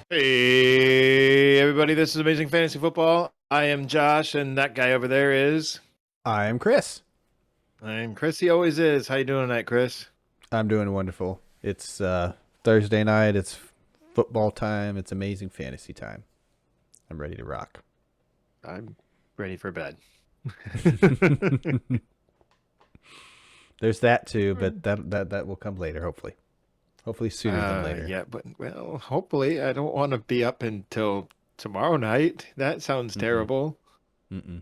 Hey, everybody, this is Amazing Fantasy Football. I am Josh, and that guy over there is... I'm Chris. I'm Chris. He always is. How you doing tonight, Chris? I'm doing wonderful. It's Thursday night. It's football time. It's amazing fantasy time. I'm ready to rock. I'm ready for bed. There's that too, but that will come later, hopefully. Hopefully sooner than later. Yeah, but, well, hopefully I don't want to be up until tomorrow night. That sounds Mm-mm. terrible. Mm-mm.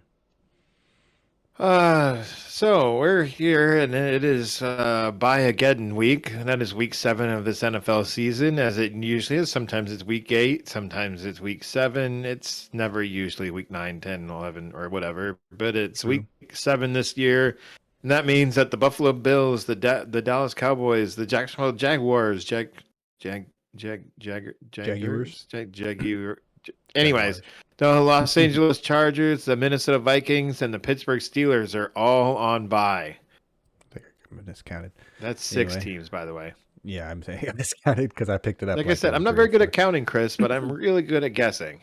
So we're here, and it is Buy-Again week. That is week 7 of this NFL season, as it usually is. Sometimes it's week 8, sometimes it's week 7. It's never usually week 9, 10, 11, or whatever. But it's week True. 7 this year, and that means that the Buffalo Bills, the Dallas Cowboys, the Jacksonville Jaguars, Jaguars. Jaguar. Anyways, Jaguars. the Los Angeles Chargers, the Minnesota Vikings, and the Pittsburgh Steelers are all on bye. I think I miscounted. That's 6 Anyway, teams, by the way. yeah, I'm saying I miscounted because I picked it up Like I like said, on I'm not three or very good four. at counting, Chris, but I'm really good at guessing.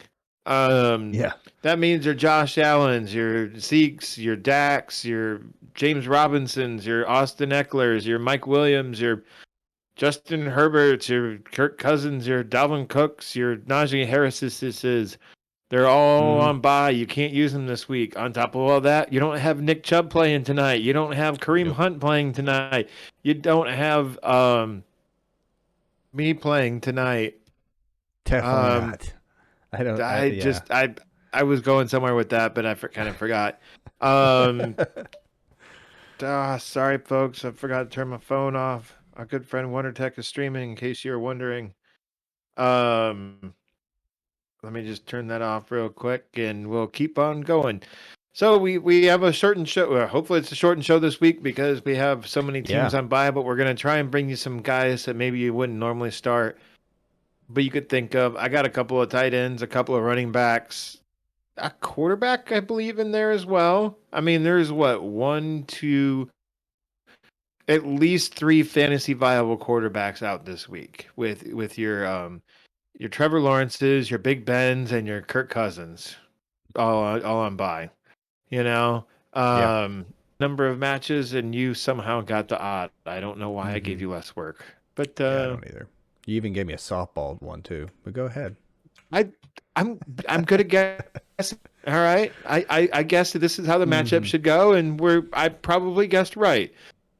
Um, Yeah. that means your Josh Allen's, your Zeke's, your Dax, your James Robinsons, your Austin Eckler's, your Mike Williams, your Justin Herbert's, your Kirk Cousins, your Dalvin Cook's, your Najee Harris's. They're all Mm-hmm. on bye. You can't use them this week. On top of all that, you don't have Nick Chubb playing tonight. You don't have Kareem Nope. Hunt playing tonight. You don't have me playing tonight. Definitely Um, not. I don't. I Yeah. just I was going somewhere with that, but I kind of forgot. Um, sorry, folks. I forgot to turn my phone off. Our good friend WonderTech is streaming. In case you're wondering. Um, Let me just turn that off real quick, and we'll keep on going. So we have a shortened show. Hopefully, it's a shortened show this week because we have so many teams Yeah. on bye. But we're gonna try and bring you some guys that maybe you wouldn't normally start, but you could think of. I got a couple of tight ends, a couple of running backs, a quarterback, I believe, in there as well. I mean, there's what, one, two, at least 3 fantasy viable quarterbacks out this week with your Trevor Lawrences, your Big Bens, and your Kirk Cousins, all on bye. You know, Yeah. number of matches, and you somehow got the odd. I don't know why I gave Mm-hmm. you less work, but Yeah, I don't either. You even gave me a softball one too, but go ahead. I I'm I'm good at guessing. All right, I guessed that this is how the matchup Mm-hmm. should go, and I probably guessed right.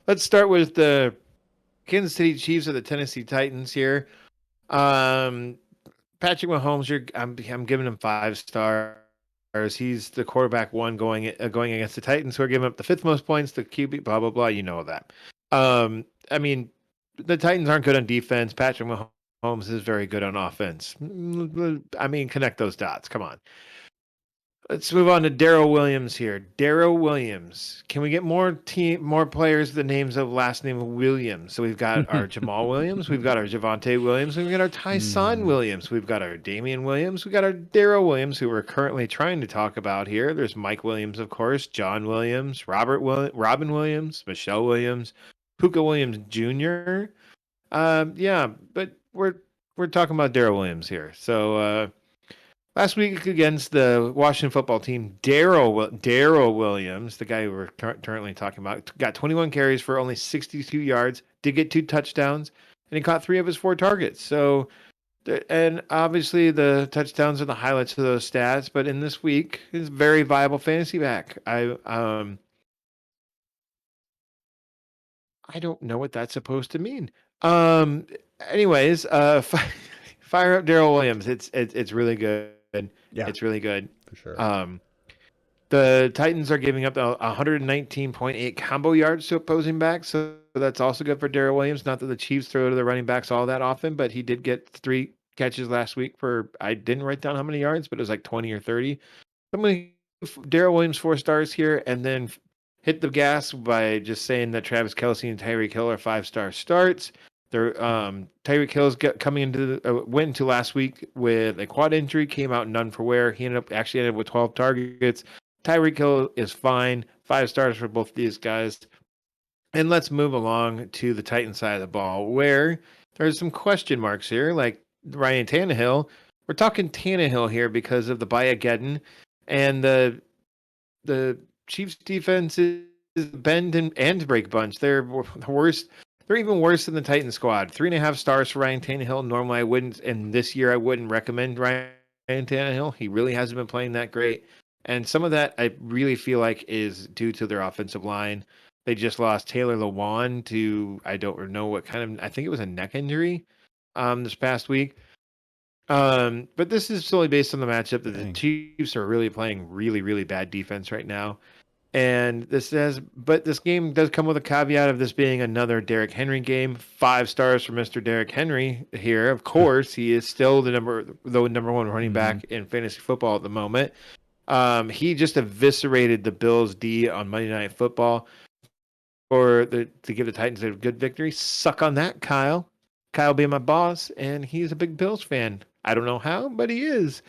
Let's start with the Kansas City Chiefs of the Tennessee Titans here. Um, Patrick Mahomes, I'm giving him 5 stars. He's the quarterback one going against the Titans, who are giving up the 5th most points. The QB, blah blah blah. You know that. I mean, the Titans aren't good on defense. Patrick Mahomes is very good on offense. I mean, connect those dots. Come on. Let's move on to Daryl Williams here. Daryl Williams. Can we get more players with the names of last name Williams? So we've got our Jamal Williams, we've got our Devante Williams, we've got our Tyson Mm-hmm. Williams, we've got our Damian Williams, we've got our Daryl Williams, who we're currently trying to talk about here. There's Mike Williams, of course, John Williams, Robin Williams, Michelle Williams, Puka Williams Jr. Yeah, but we're talking about Daryl Williams here. So last week against the Washington football team, Daryl Williams, the guy we're currently talking about, got 21 carries for only 62 yards, did get 2 touchdowns, and he caught 3 of his 4 targets. So, and obviously the touchdowns are the highlights of those stats. But in this week, he's a very viable fantasy back. I don't know what that's supposed to mean. Um, anyways, fire up Daryl Williams. It's really good. Yeah, It's really good. for sure. Um, the Titans are giving up 119.8 combo yards to opposing backs, so that's also good for Daryl Williams. Not that the Chiefs throw to the running backs all that often, but he did get 3 catches last week for, I didn't write down how many yards, but it was like 20 or 30. I'm going to give Daryl Williams 4 stars here, and then hit the gas by just saying that Travis Kelce and Tyreek Hill are 5-star starts. They're Tyreek Hill's coming into went into last week with a quad injury, came out none for wear. He ended up with 12 targets. Tyreek Hill is fine. 5 stars for both these guys. And let's move along to the Titan side of the ball, where there's some question marks here, like Ryan Tannehill. We're talking Tannehill here because of the Bayageddon, and the Chiefs defense is bend and break bunch. They're the worst. They're even worse than the Titan squad. 3.5 stars for Ryan Tannehill. Normally I wouldn't, and this year I wouldn't recommend Ryan Tannehill. He really hasn't been playing that great. And some of that I really feel like is due to their offensive line. They just lost Taylor Lewan to, I don't know what kind of, I think it was a neck injury this past week. But this is solely based on the matchup that the Chiefs are really playing really, really bad defense right now. And this game does come with a caveat of this being another Derrick Henry game. 5 stars for Mr. Derrick Henry here. Of course, he is still the number one running back in fantasy football at the moment. He just eviscerated the Bills D on Monday Night Football to give the Titans a good victory. Suck on that, Kyle. Kyle being my boss, and he's a big Bills fan. I don't know how, but he is.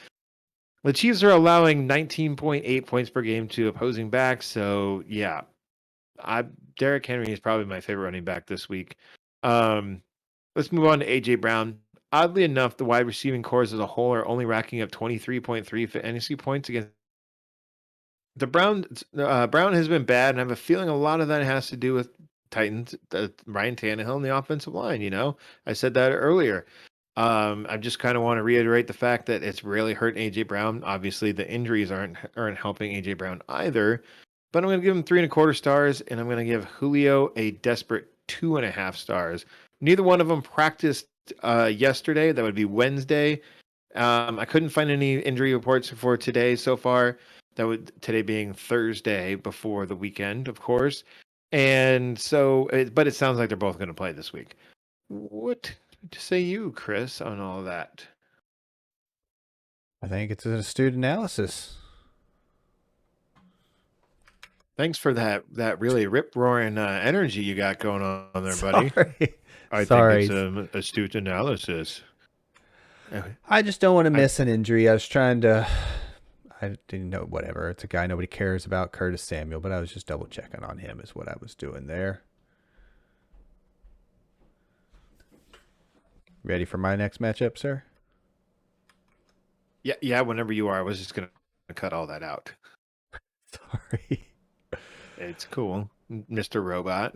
The Chiefs are allowing 19.8 points per game to opposing backs. So, yeah, Derrick Henry is probably my favorite running back this week. Let's move on to A.J. Brown. Oddly enough, the wide receiving cores as a whole are only racking up 23.3 fantasy points against the Browns. Brown has been bad, and I have a feeling a lot of that has to do with Titans, Ryan Tannehill, and the offensive line. I said that earlier. I just kind of want to reiterate the fact that it's really hurting AJ Brown. Obviously, the injuries aren't helping AJ Brown either. But I'm going to give him 3.25 stars, and I'm going to give Julio a desperate 2.5 stars. Neither one of them practiced yesterday. That would be Wednesday. I couldn't find any injury reports for today so far. Today being Thursday before the weekend, of course. And so, but it sounds like they're both going to play this week. What say you, Chris, on all of that? I think it's an astute analysis. Thanks for that really rip-roaring energy you got going on there, buddy. I think it's an astute analysis. I just don't want to miss an injury. I didn't know, whatever. It's a guy nobody cares about, Curtis Samuel, but I was just double-checking on him is what I was doing there. Ready for my next matchup, sir? Yeah, whenever you are. I was just going to cut all that out. Sorry. It's cool, Mr. Robot.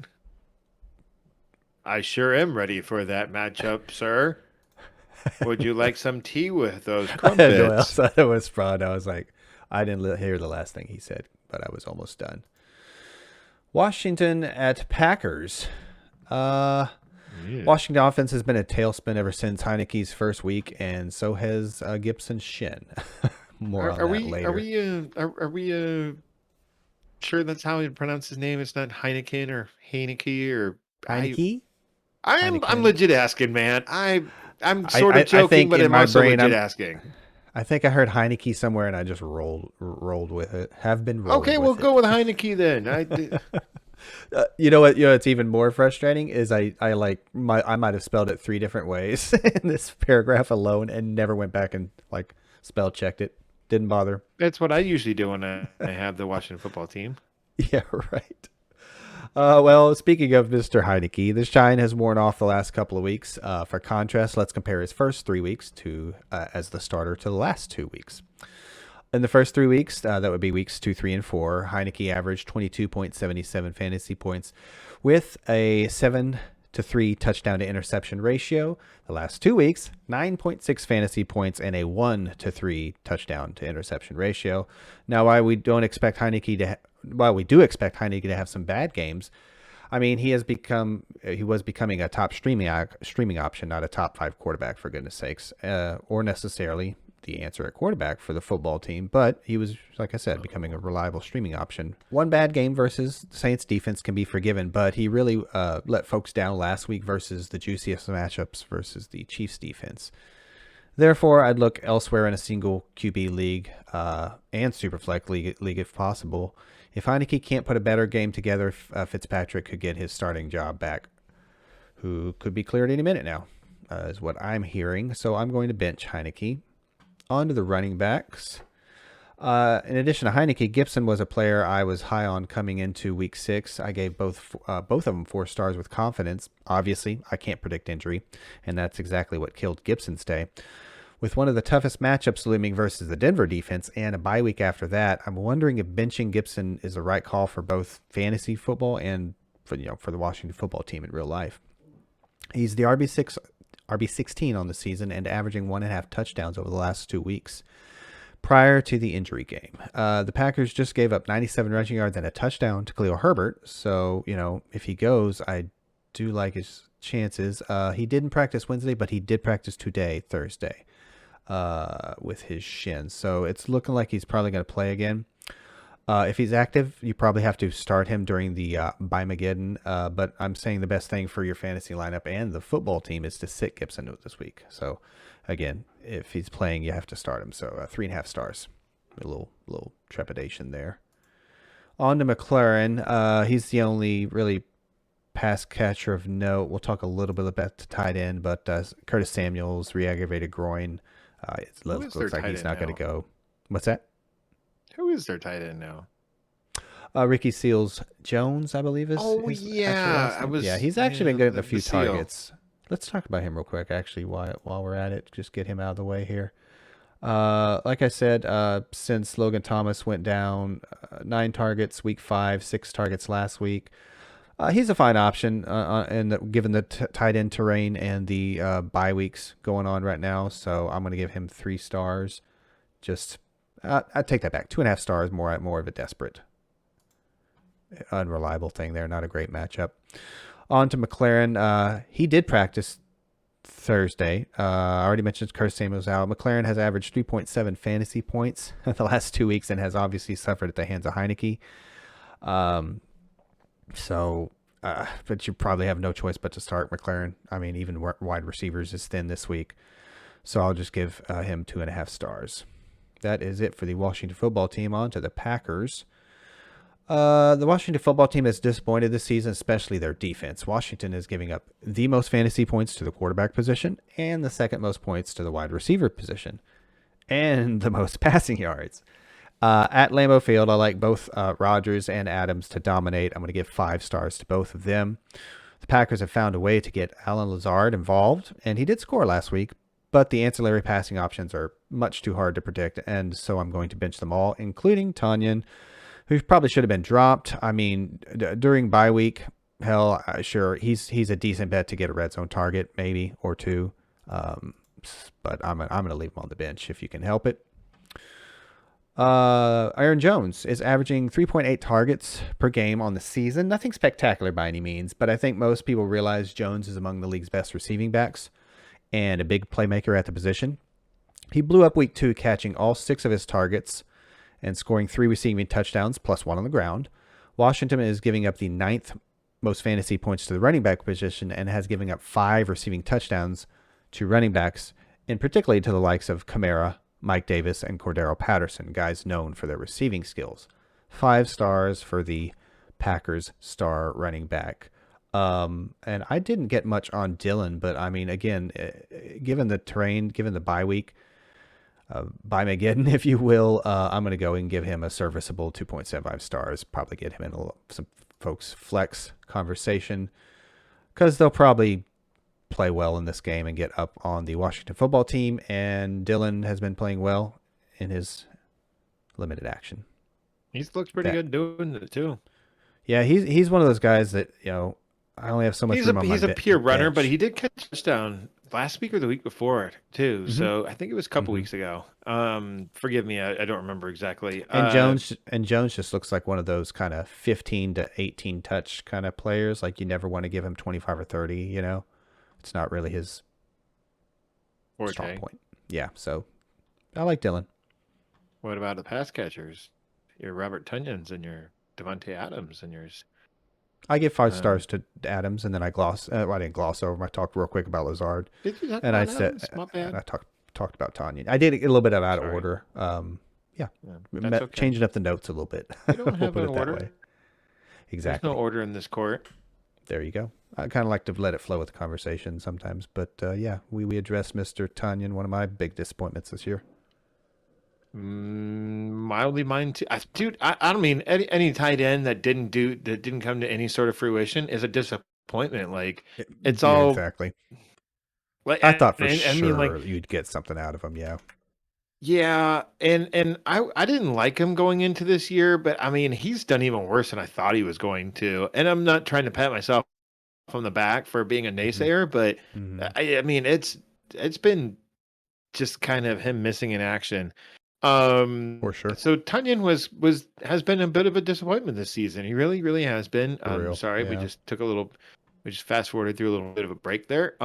I sure am ready for that matchup, sir. Would you like some tea with those crumpets? I was proud. I was like, I didn't hear the last thing he said, but I was almost done. Washington at Packers. Washington offense has been a tailspin ever since Heineke's first week, and so has Gibson's shin. More on that later. Are we sure that's how you pronounce his name? It's not Heineken or Heineke or Heineke? I'm legit asking, man. I'm sort of joking, but I'm also legit asking. I think I heard Heineke somewhere, and I just rolled with it. Okay, we'll go with Heineke then. You know what? It's even more frustrating is I might have spelled it 3 different ways in this paragraph alone, and never went back and spell checked it. Didn't bother. That's what I usually do when I have the Washington football team. Yeah, right. Well, speaking of Mr. Heineke, the shine has worn off the last couple of weeks. For contrast, let's compare his first 3 weeks as the starter to the last 2 weeks. In the first 3 weeks, that would be weeks 2, 3, and 4, Heineke averaged 22.77 fantasy points with a 7-to-3 touchdown to interception ratio. The last 2 weeks, 9.6 fantasy points and a 1-to-3 touchdown to interception ratio. Now, while we do expect Heineke to have some bad games, I mean, he was becoming a top streaming option, not a top 5 quarterback, for goodness sakes, or necessarily the answer at quarterback for the football team, but he was, like I said, becoming a reliable streaming option. One bad game versus the Saints defense can be forgiven, but he really let folks down last week versus the juiciest matchups versus the Chiefs defense. Therefore, I'd look elsewhere in a single QB league and Superflex league if possible. If Heineke can't put a better game together, Fitzpatrick could get his starting job back, who could be cleared any minute now, is what I'm hearing. So I'm going to bench Heineke. On to the running backs. In addition to Heineke, Gibson was a player I was high on coming into week 6. I gave both of them 4 stars with confidence. Obviously, I can't predict injury, and that's exactly what killed Gibson's day. With one of the toughest matchups looming versus the Denver defense and a bye week after that, I'm wondering if benching Gibson is the right call for both fantasy football and for the Washington football team in real life. He's the RB16 on the season and averaging 1.5 touchdowns over the last 2 weeks. Prior to the injury game, the Packers just gave up 97 rushing yards and a touchdown to Khalil Herbert. So, if he goes, I do like his chances. He didn't practice Wednesday, but he did practice today, Thursday, with his shin. So it's looking like he's probably going to play again. If he's active, you probably have to start him during the Bye-Mageddon. But I'm saying the best thing for your fantasy lineup and the football team is to sit Gibson this week. So, again, if he's playing, you have to start him. So 3.5 stars. A little trepidation there. On to McLaurin. He's the only really pass catcher of note. We'll talk a little bit about the tight end, but Curtis Samuel's re-aggravated groin. It looks like he's not going to go. What's that? Who is their tight end now? Ricky Seals-Jones, I believe is. Yeah, he's actually been getting a few targets. Let's talk about him real quick, actually, while we're at it. Just get him out of the way here. Like I said, since Logan Thomas went down, 9 targets week 5, 6 targets last week. He's a fine option, given the tight end terrain and the bye weeks going on right now. So I'm going to give him 3 stars. I take that back. 2.5 stars, more of a desperate, unreliable thing there. Not a great matchup. On to McLaurin. He did practice Thursday. I already mentioned Curtis Samuel's out. McLaurin has averaged 3.7 fantasy points the last 2 weeks and has obviously suffered at the hands of Heineke. But you probably have no choice but to start McLaurin. I mean, even wide receivers is thin this week. So I'll just give him 2.5 stars. That is it for the Washington football team. On to the Packers. The Washington football team has disappointed this season, especially their defense. Washington is giving up the most fantasy points to the quarterback position and the second most points to the wide receiver position and the most passing yards. At Lambeau Field, I like both Rodgers and Adams to dominate. I'm going to give 5 stars to both of them. The Packers have found a way to get Allen Lazard involved, and he did score last week, but the ancillary passing options are much too hard to predict, and so I'm going to bench them all, including Tonyan, who probably should have been dropped. I mean, during bye week, sure, he's a decent bet to get a red zone target, maybe, or 2. But I'm going to leave him on the bench if you can help it. Aaron Jones is averaging 3.8 targets per game on the season. Nothing spectacular by any means, but I think most people realize Jones is among the league's best receiving backs and a big playmaker at the position. He blew up week 2, catching all 6 of his targets and scoring 3 receiving touchdowns plus 1 on the ground. Washington is giving up the 9th most fantasy points to the running back position and has given up 5 receiving touchdowns to running backs, and particularly to the likes of Kamara, Mike Davis, and Cordero Patterson, guys known for their receiving skills. 5 stars for the Packers star running back. And I didn't get much on Dylan, but I mean, again, given the terrain, given the bye week, Bye-Mageddon, if you will, I'm going to go and give him a serviceable 2.75 stars. Probably get him in some folks' flex conversation because they'll probably play well in this game and get up on the Washington football team. And Dylan has been playing well in his limited action. He's looked pretty good doing it too. Yeah, he's one of those guys that, I only have so much room on my bench. He's a pure runner, but he did catch a touchdown last week or the week before too. Mm-hmm. So I think it was a couple weeks ago. Forgive me, I don't remember exactly. And Jones just looks like one of those kind of 15 to 18 touch kind of players. Like you never want to give him 25 or 30. It's not really his strong point. Yeah, so I like Dylan. What about the pass catchers? Your Robert Tunyons and your Devante Adams and yours. I give 5 stars to Adams, and then I didn't gloss over. I talked real quick about Lazard. Did you talk and about I said, Adams? My bad. And I talked about Tonyan. I did a little bit out of order. Changing up the notes a little bit. You don't have we'll an order. That way. Exactly. There's no order in this court. There you go. I kind of like to let it flow with the conversation sometimes, but we addressed Mr. Tonyan, one of my big disappointments this year. Mildly mine too. Dude, I don't mean any tight end that didn't come to any sort of fruition is a disappointment. Like it's all exactly. Like, I thought for I mean, like, sure you'd get something out of him. Yeah. yeah, and I didn't like him going into this year, but I mean, he's done even worse than I thought he was going to. And I'm not trying to pat myself on the back for being a Hmm. naysayer, but Hmm. I mean, it's been just kind of him missing in action. For sure. So Tunyon has been a bit of a disappointment this season. He really has been. For I'm real. sorry, Yeah. we just fast forwarded through a little bit of a break there.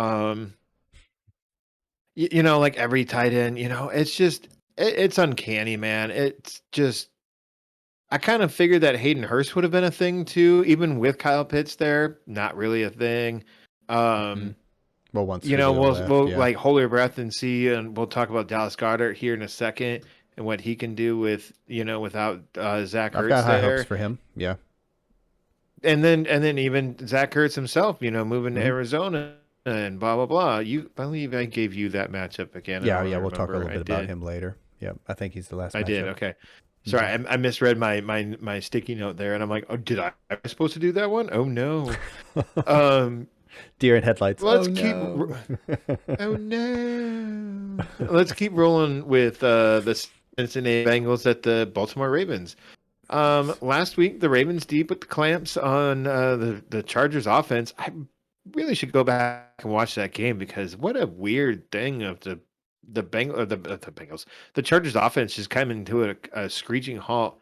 Like every tight end, it's uncanny, man. It's just I kind of figured that Hayden Hurst would have been a thing too, even with Kyle Pitts there. Not really a thing. Hmm. Well, once Julio left, We'll yeah. like hold our breath and see, and we'll talk about Dallas Goddard here in a second and what he can do without Zach I've got Ertz high hopes there, for him. Yeah. and then even Zach Ertz himself, moving to Hmm. Arizona and blah blah blah. You I believe I gave you that matchup again. I Yeah. don't Yeah. really We'll talk a remember. little I bit about did. him later. Yeah. I think he's the last I did. matchup. Okay. Sorry, Hmm. I misread my sticky note there, and I'm like, oh, did I? Am I supposed to do that one? Oh no. Um, Deer in headlights. Oh let's keep. no. Oh no. Let's keep rolling with the Cincinnati Bengals at the Baltimore Ravens. Last week the Ravens deep with the clamps on the Chargers offense. I really should go back and watch that game because what a weird thing of the Bengals. The Chargers offense just coming to a screeching halt.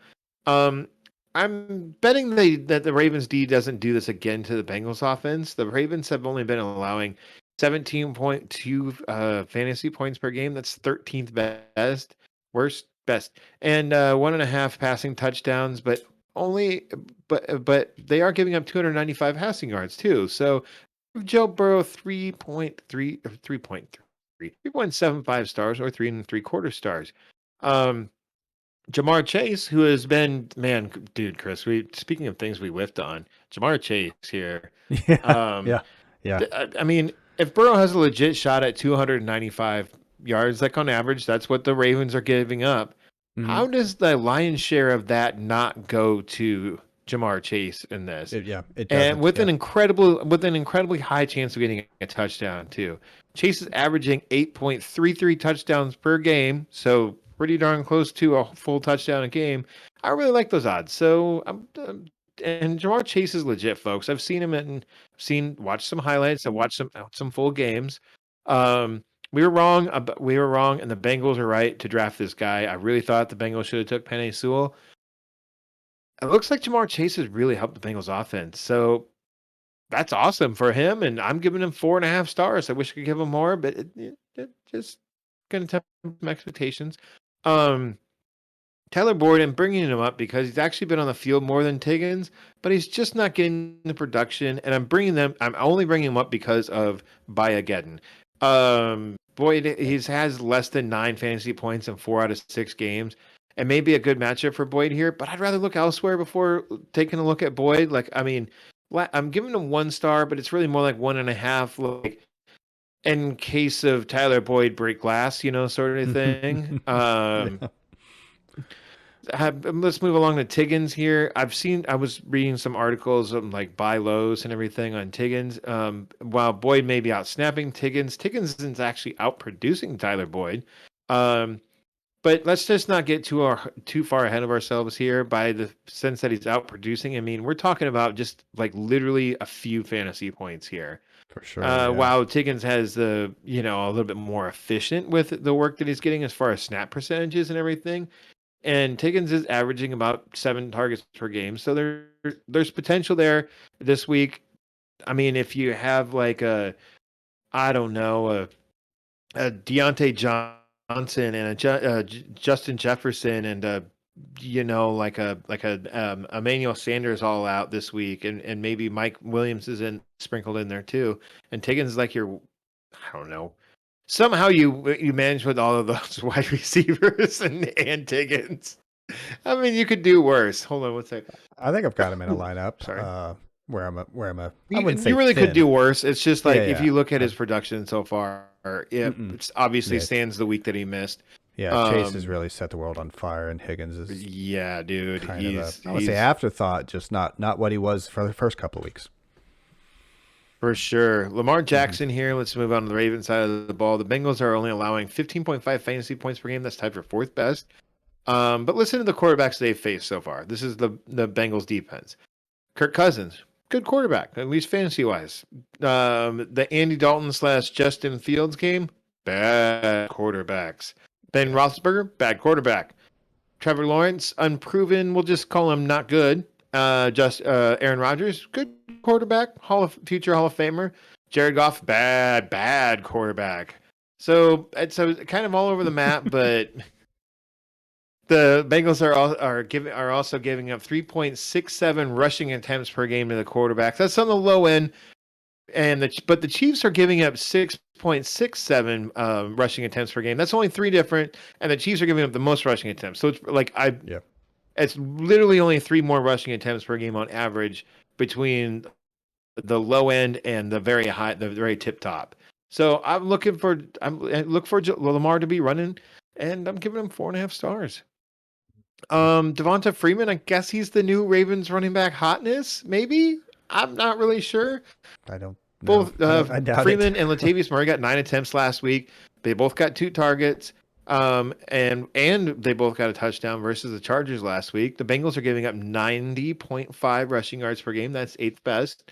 Um, I'm betting that the Ravens D doesn't do this again to the Bengals offense. The Ravens have only been allowing 17.2 fantasy points per game. That's 13th best, worst best, and 1.5 passing touchdowns, but they are giving up 295 passing yards too. So Joe Burrow 3.3 or 3.75 stars or 3.75 stars. Um, Jamar Chase, who has been, man, dude, Chris, speaking of things we whiffed on, Jamar Chase here. Yeah. Um, Yeah. Yeah. I mean, if Burrow has a legit shot at 295 yards, like on average, that's what the Ravens are giving up. Hmm. How does the lion's share of that not go to Jamar Chase in this? Yeah. It And doesn't. Yeah. with an incredibly high chance of getting a touchdown too. Chase is averaging 8.33 touchdowns per game, so pretty darn close to a full touchdown a game. I really like those odds. So and Jamar Chase is legit, folks. I've seen him and watched some highlights. I watched some full games. We were wrong. We were wrong, and the Bengals are right to draft this guy. I really thought the Bengals should have took Penei Sewell. It looks like Jamar Chase has really helped the Bengals offense. So that's awesome for him, and I'm giving him 4.5 stars. I wish I could give him more, but it just going to temper some expectations. Um, Tyler Boyd, I'm bringing him up because he's actually been on the field more than Tiggins, but he's just not getting the production. And I'm only bringing him up because of Bayageddon. Boyd, has less than 9 fantasy points in 4 out of 6 games. And maybe a good matchup for Boyd here, but I'd rather look elsewhere before taking a look at Boyd. Like, I mean, I'm giving him 1 star, but it's really more like 1.5. Like, in case of Tyler Boyd break glass, sort of thing. Yeah. Let's move along to Tiggins here. I was reading some articles of like buy lows and everything on Tiggins. While Boyd may be out snapping Tiggins is actually out producing Tyler Boyd. But let's just not get too far ahead of ourselves here by the sense that he's out producing. I mean, we're talking about just like literally a few fantasy points here. For sure. Yeah. While Tiggins has a little bit more efficient with the work that he's getting as far as snap percentages and everything. And Tiggins is averaging about 7 targets per game. So there's potential there this week. I mean, if you have like I don't know, a Deontay Johnson and Justin Jefferson and like a Emmanuel Sanders all out this week, and maybe Mike Williams is sprinkled in there too. And Tiggins is like your, I don't know. Somehow you manage with all of those wide receivers and Tiggins. I mean, you could do worse. Hold on one second. I think I've got him in a lineup. Sorry. I wouldn't say You really could thin. do worse. It's just like Yeah, if yeah. you look at his production so far, Mm-mm. it's obviously Yeah. stands the week that he missed. Yeah, Chase has really set the world on fire, and Higgins is Yeah, dude. kind of He's I would say afterthought, just not what he was for the first couple of weeks. For sure. Lamar Jackson here. Let's move on to the Ravens side of the ball. The Bengals are only allowing 15.5 fantasy points per game. That's tied for fourth best. But listen to the quarterbacks they've faced so far. This is the Bengals defense. Kirk Cousins, good quarterback, at least fantasy wise. The Andy Dalton / Justin Fields game, bad quarterbacks. Ben Roethlisberger, bad quarterback. Trevor Lawrence, unproven. We'll just call him not good. Aaron Rodgers, good quarterback, future Hall of Famer. Jared Goff, bad quarterback. So it's kind of all over the map, but the Bengals are also giving up 3.67 rushing attempts per game to the quarterbacks. That's on the low end, but the Chiefs are giving up 6.67 rushing attempts per game. That's only three different, and the Chiefs are giving up the most rushing attempts. So it's it's literally only three more rushing attempts per game on average between the low end and the very high, the very tip top. So I look for Lamar to be running, and I'm giving him 4.5 stars. Devonta Freeman, I guess he's the new Ravens running back hotness. Maybe, I'm not really sure. I don't. Both I doubt Freeman and Latavius Murray got 9 attempts last week. They both got 2 targets. And they both got a touchdown versus the Chargers last week. The Bengals are giving up 90.5 rushing yards per game. That's 8th best.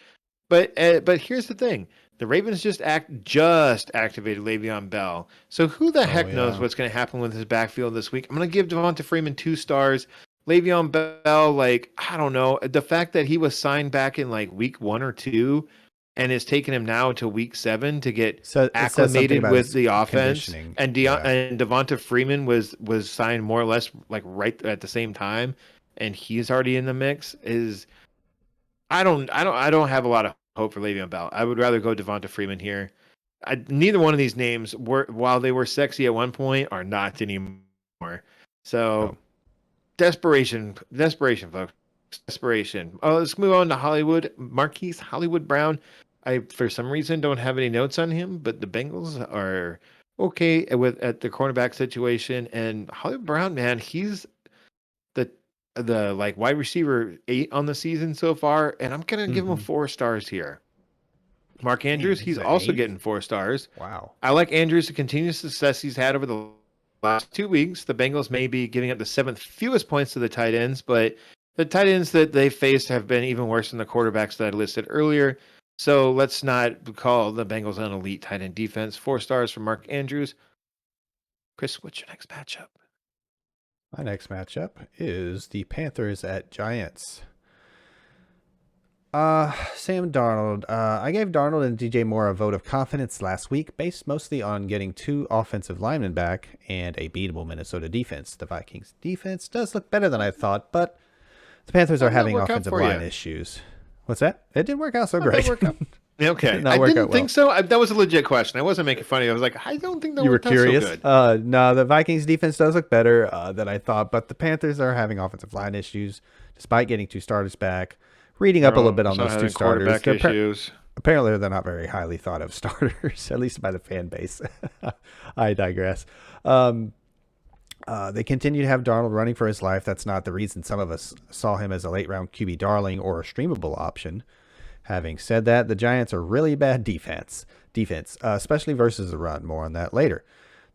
But here's the thing: the Ravens just activated Le'Veon Bell. So who the heck knows what's going to happen with his backfield this week? I'm going to give Devonta Freeman 2 stars. Le'Veon Bell, I don't know, the fact that he was signed back in week 1 or 2. And it's taken him now to week 7 to get acclimated with the offense. And Devonta Freeman was signed more or less right at the same time, and he's already in the mix. I don't have a lot of hope for Le'Veon Bell. I would rather go Devonta Freeman here. Neither one of these names while they were sexy at one point, are not anymore. So desperation, folks. Desperation. Let's move on to Hollywood. Marquise Hollywood Brown. I, for some reason, don't have any notes on him, but the Bengals are okay at the cornerback situation. And Hollywood Brown, man, he's the wide receiver 8 on the season so far, and I'm gonna give him 4 stars here. Mark Andrews, he's also getting 4 stars. Wow. I like Andrews to continue success he's had over the last 2 weeks. The Bengals may be giving up the 7th fewest points to the tight ends, but the tight ends that they faced have been even worse than the quarterbacks that I listed earlier. So let's not call the Bengals an elite tight end defense. 4 stars for Mark Andrews. Chris, what's your next matchup? My next matchup is the Panthers at Giants. Sam Darnold. I gave Darnold and DJ Moore a vote of confidence last week, based mostly on getting 2 offensive linemen back and a beatable Minnesota defense. The Vikings defense does look better than I thought, but the Panthers are having offensive line issues. What's that? It didn't work out so great. Okay. I didn't think so. That was a legit question. I wasn't making fun of you. I was like, I don't think that worked out so good. You were curious? No, the Vikings defense does look better than I thought, but the Panthers are having offensive line issues despite getting 2 starters back. Reading up a little bit on those 2 starters. Apparently, they're not very highly thought of starters, at least by the fan base. I digress. They continue to have Darnold running for his life. That's not the reason some of us saw him as a late-round QB darling or a streamable option. Having said that, the Giants are really bad defense, especially versus the run. More on that later.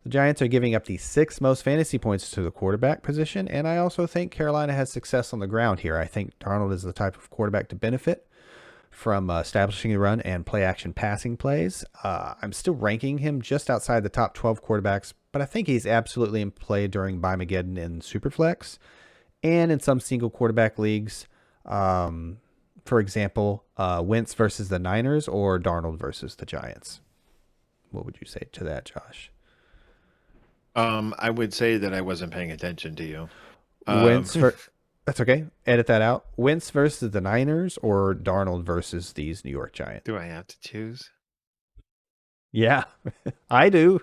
The Giants are giving up the 6th most fantasy points to the quarterback position, and I also think Carolina has success on the ground here. I think Darnold is the type of quarterback to benefit from establishing the run and play-action passing plays. I'm still ranking him just outside the top 12 quarterbacks, but I think he's absolutely in play during Buy-Mageddon and Superflex and in some single quarterback leagues. For example, Wentz versus the Niners or Darnold versus the Giants. What would you say to that, Josh? I would say that I wasn't paying attention to you. That's okay. Edit that out. Wentz versus the Niners or Darnold versus these New York Giants? Do I have to choose? Yeah, I do.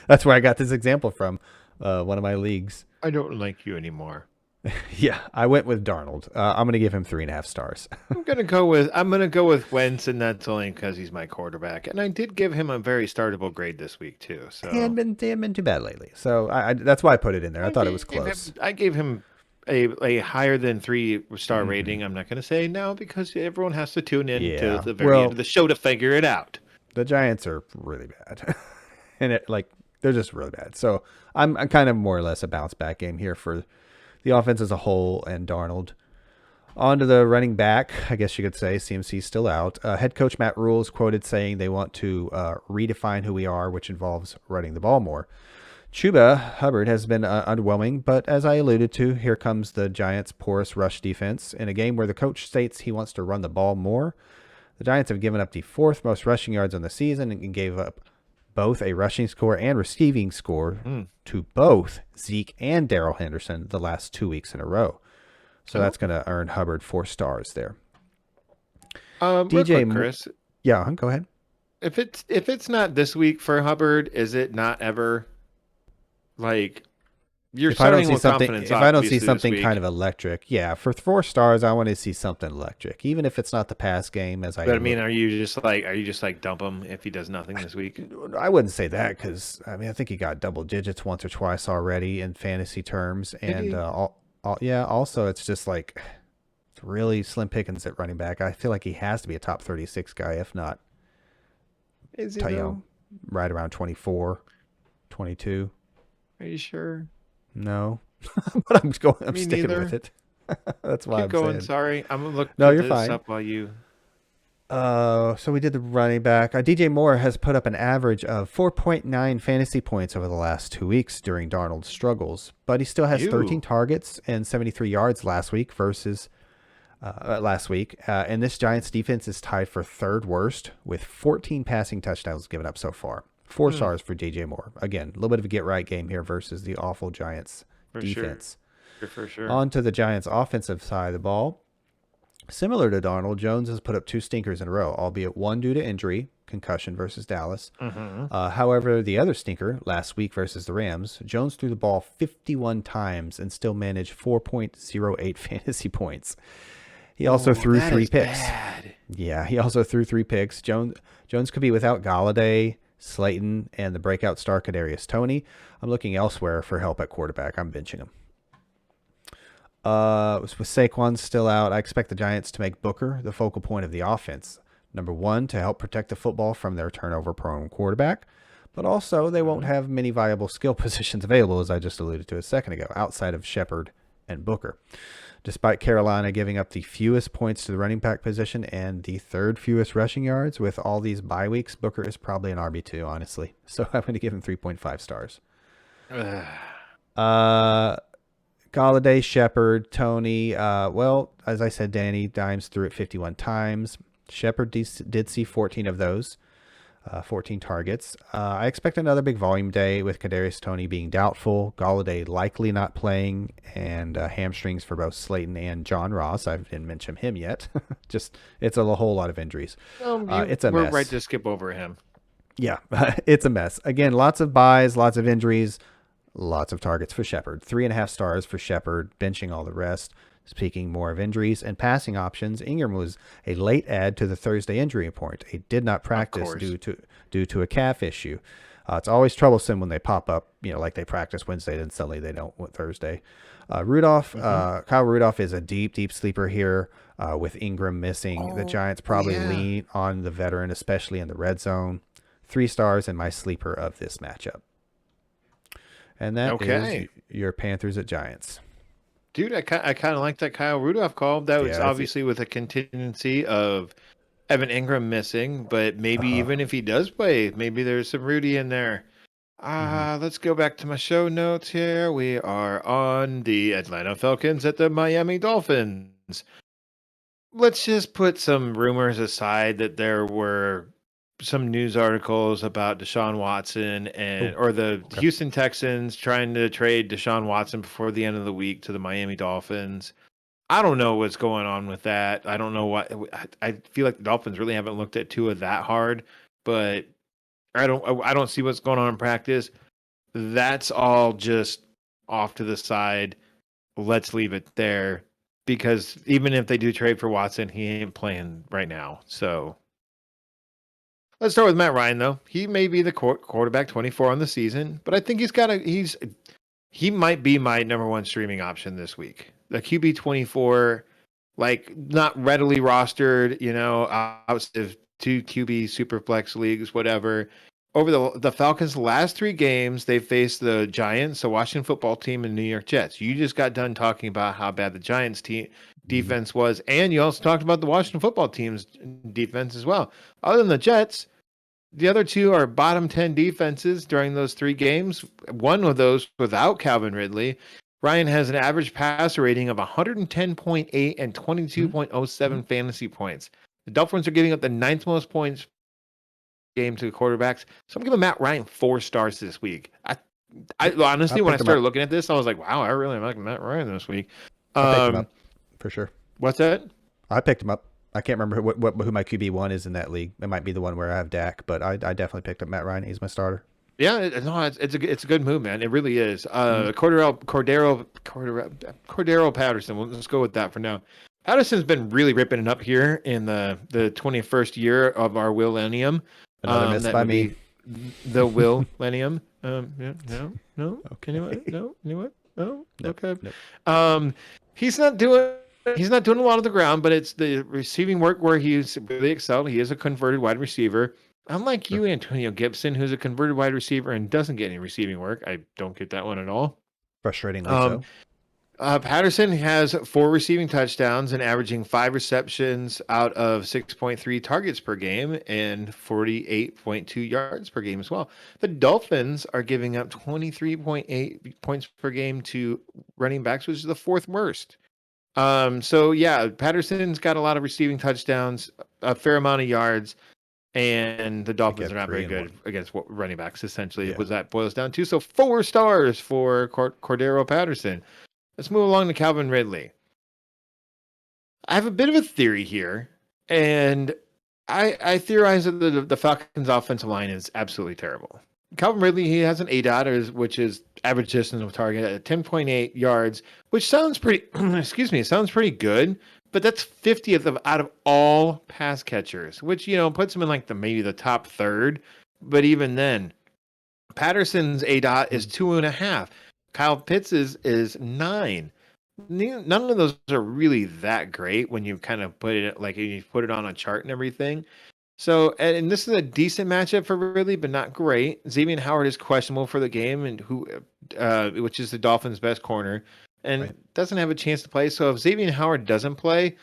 That's where I got this example from, one of my leagues. I don't like you anymore. Yeah, I went with Darnold. I'm going to give him 3.5 stars. I'm going to go with Wentz, and that's only because he's my quarterback. And I did give him a very startable grade this week too. So he hadn't been too bad lately. So that's why I put it in there. I thought it was close. I gave him a higher than 3-star Mhm. rating. I'm not going to say now because everyone has to tune in to Yeah. the very end Well, of the show to figure it out. the Giants are really bad, and they're just really bad. So I'm kind of more or less a bounce back game here for the offense as a whole and Darnold. On to the running back, I guess you could say. CMC's still out. Head coach Matt Rule is quoted saying they want to redefine who we are, which involves running the ball more. Chuba Hubbard has been underwhelming, but as I alluded to, here comes the Giants' porous rush defense. In a game where the coach states he wants to run the ball more, the Giants have given up the 4th most rushing yards on the season and gave up both a rushing score and receiving score to both Zeke and Daryl Henderson the last 2 weeks in a row. So that's going to earn Hubbard 4 stars there. Real quick, Chris. Yeah, go ahead. If it's not this week for Hubbard, is it not ever? Like, you're starting with confidence. If I don't see something kind of electric, yeah, for 4 stars, I want to see something electric, even if it's not the pass game. But I mean, are you just like dump him if he does nothing this week? I wouldn't say that because I think he got double digits once or twice already in fantasy terms, and also it's just like it's really slim pickings at running back. I feel like he has to be a top 36 guy, if not, Is he right around 24, 22. Are you sure? No, but I'm sticking neither. with it. That's why Keep I'm going. saying. Sorry, I'm gonna look. No, you're this fine. up while you. So we did the running back. DJ Moore has put up an average of 4.9 fantasy points over the last 2 weeks during Darnold's struggles, but he still has 13 targets and 73 yards last week versus last week. And this Giants defense is tied for 3rd worst with 14 passing touchdowns given up so far. 4 stars for DJ Moore. Again, a little bit of a get-right game here versus the awful Giants defense. For sure. On to the Giants' offensive side of the ball. Similar to Darnold, Jones has put up 2 stinkers in a row, albeit one due to injury, concussion versus Dallas. However, the other stinker, last week versus the Rams, Jones threw the ball 51 times and still managed 4.08 fantasy points. He also threw 3 picks. Bad. Yeah, he also threw 3 picks. Jones could be without Golladay, Slayton, and the breakout star Kadarius Toney. I'm looking elsewhere for help at quarterback. I'm benching him. With Saquon still out, I expect the Giants to make Booker the focal point of the offense. Number 1, to help protect the football from their turnover-prone quarterback. But also, they won't have many viable skill positions available, as I just alluded to a second ago, outside of Shepard and Booker. Despite Carolina giving up the fewest points to the running back position and the 3rd fewest rushing yards, with all these bye weeks, Booker is probably an RB2, honestly. So I'm going to give him 3.5 stars. Golladay, Shepard, Toney. Well, as I said, Danny Dimes threw it 51 times. Shepard did see 14 of those, 14 targets. I expect another big volume day with Kadarius Toney being doubtful, Golladay likely not playing, and hamstrings for both Slayton and John Ross. I didn't mention him yet. It's a whole lot of injuries. It's a mess. We're right to skip over him. Yeah, it's a mess. Again, lots of buys, lots of injuries. Lots of targets for Shepard. 3.5 stars for Shepard, benching all the rest. Speaking more of injuries and passing options, Ingram was a late add to the Thursday injury report. He did not practice due to a calf issue. It's always troublesome when they pop up, like they practice Wednesday, then suddenly they don't Thursday. Kyle Rudolph is a deep sleeper here with Ingram missing. The Giants probably lean on the veteran, especially in the red zone. 3 stars in my sleeper of this matchup. And that is your Panthers at Giants. Dude, I kind of like that Kyle Rudolph call. That was obviously with a contingency of Evan Ingram missing, but maybe even if he does play, maybe there's some Rudy in there. Let's go back to my show notes here. We are on the Atlanta Falcons at the Miami Dolphins. Let's just put some rumors aside that there were some news articles about Deshaun Watson or the Houston Texans trying to trade Deshaun Watson before the end of the week to the Miami Dolphins. I don't know what's going on with that. I don't know what. I feel like the Dolphins really haven't looked at Tua that hard, but I don't see what's going on in practice. That's all just off to the side. Let's leave it there because even if they do trade for Watson, he ain't playing right now. So let's start with Matt Ryan, though. He may be the quarterback 24 on the season, but I think he might be my number 1 streaming option this week. the QB 24, like not readily rostered, out of 2 QB super flex leagues, whatever. Over the Falcons' last 3 games, they faced the Giants, the Washington football team, and New York Jets. You just got done talking about how bad the Giants team defense was, and you also talked about the Washington football team's defense as well. Other than the Jets, the other 2 are bottom 10 defenses during those 3 games. One of those without Calvin Ridley. Ryan has an average passer rating of 110.8 and 22.07 fantasy points. The Dolphins are giving up the 9th most points game to the quarterbacks. So I'm giving Matt Ryan 4 stars this week. I honestly, when I started looking at this, I was like, wow, I really like Matt Ryan this week. I picked him up for sure. What's that? I picked him up. I can't remember who my QB1 is in that league. It might be the one where I have Dak, but I definitely picked up Matt Ryan. He's my starter. Yeah, no, it's a good move, man. It really is. Cordero Patterson. Let's go with that for now. Patterson's been really ripping it up here in the 21st year of our Millennium. Another miss by me. The Millennium. No. Okay. No. Okay. Nope. He's not doing a lot of the ground, but it's the receiving work where he's really excelled. He is a converted wide receiver. Unlike you, Antonio Gibson, who's a converted wide receiver and doesn't get any receiving work. I don't get that one at all. Frustratingly so. Patterson has 4 receiving touchdowns and averaging 5 receptions out of 6.3 targets per game and 48.2 yards per game as well. The Dolphins are giving up 23.8 points per game to running backs, which is the 4th worst. So yeah, Patterson's got a lot of receiving touchdowns, a fair amount of yards, and the Dolphins are not very good against running backs, essentially, what that boils down to. So 4 stars for Cordero Patterson. Let's move along to Calvin Ridley. I have a bit of a theory here, and I theorize that the Falcons' offensive line is absolutely terrible. Calvin Ridley, he has an ADOT, which is average distance of target at 10.8 yards, which sounds pretty, sounds pretty good, but that's 50th out of all pass catchers, which, puts him in maybe the top 3rd. But even then, Patterson's ADOT is 2.5. Kyle Pitts is 9. None of those are really that great when you kind of put it on a chart and everything. So, and this is a decent matchup for Ridley, but not great. Xavier Howard is questionable for the game, and which is the Dolphins' best corner, and doesn't have a chance to play. So, if Xavier Howard doesn't play,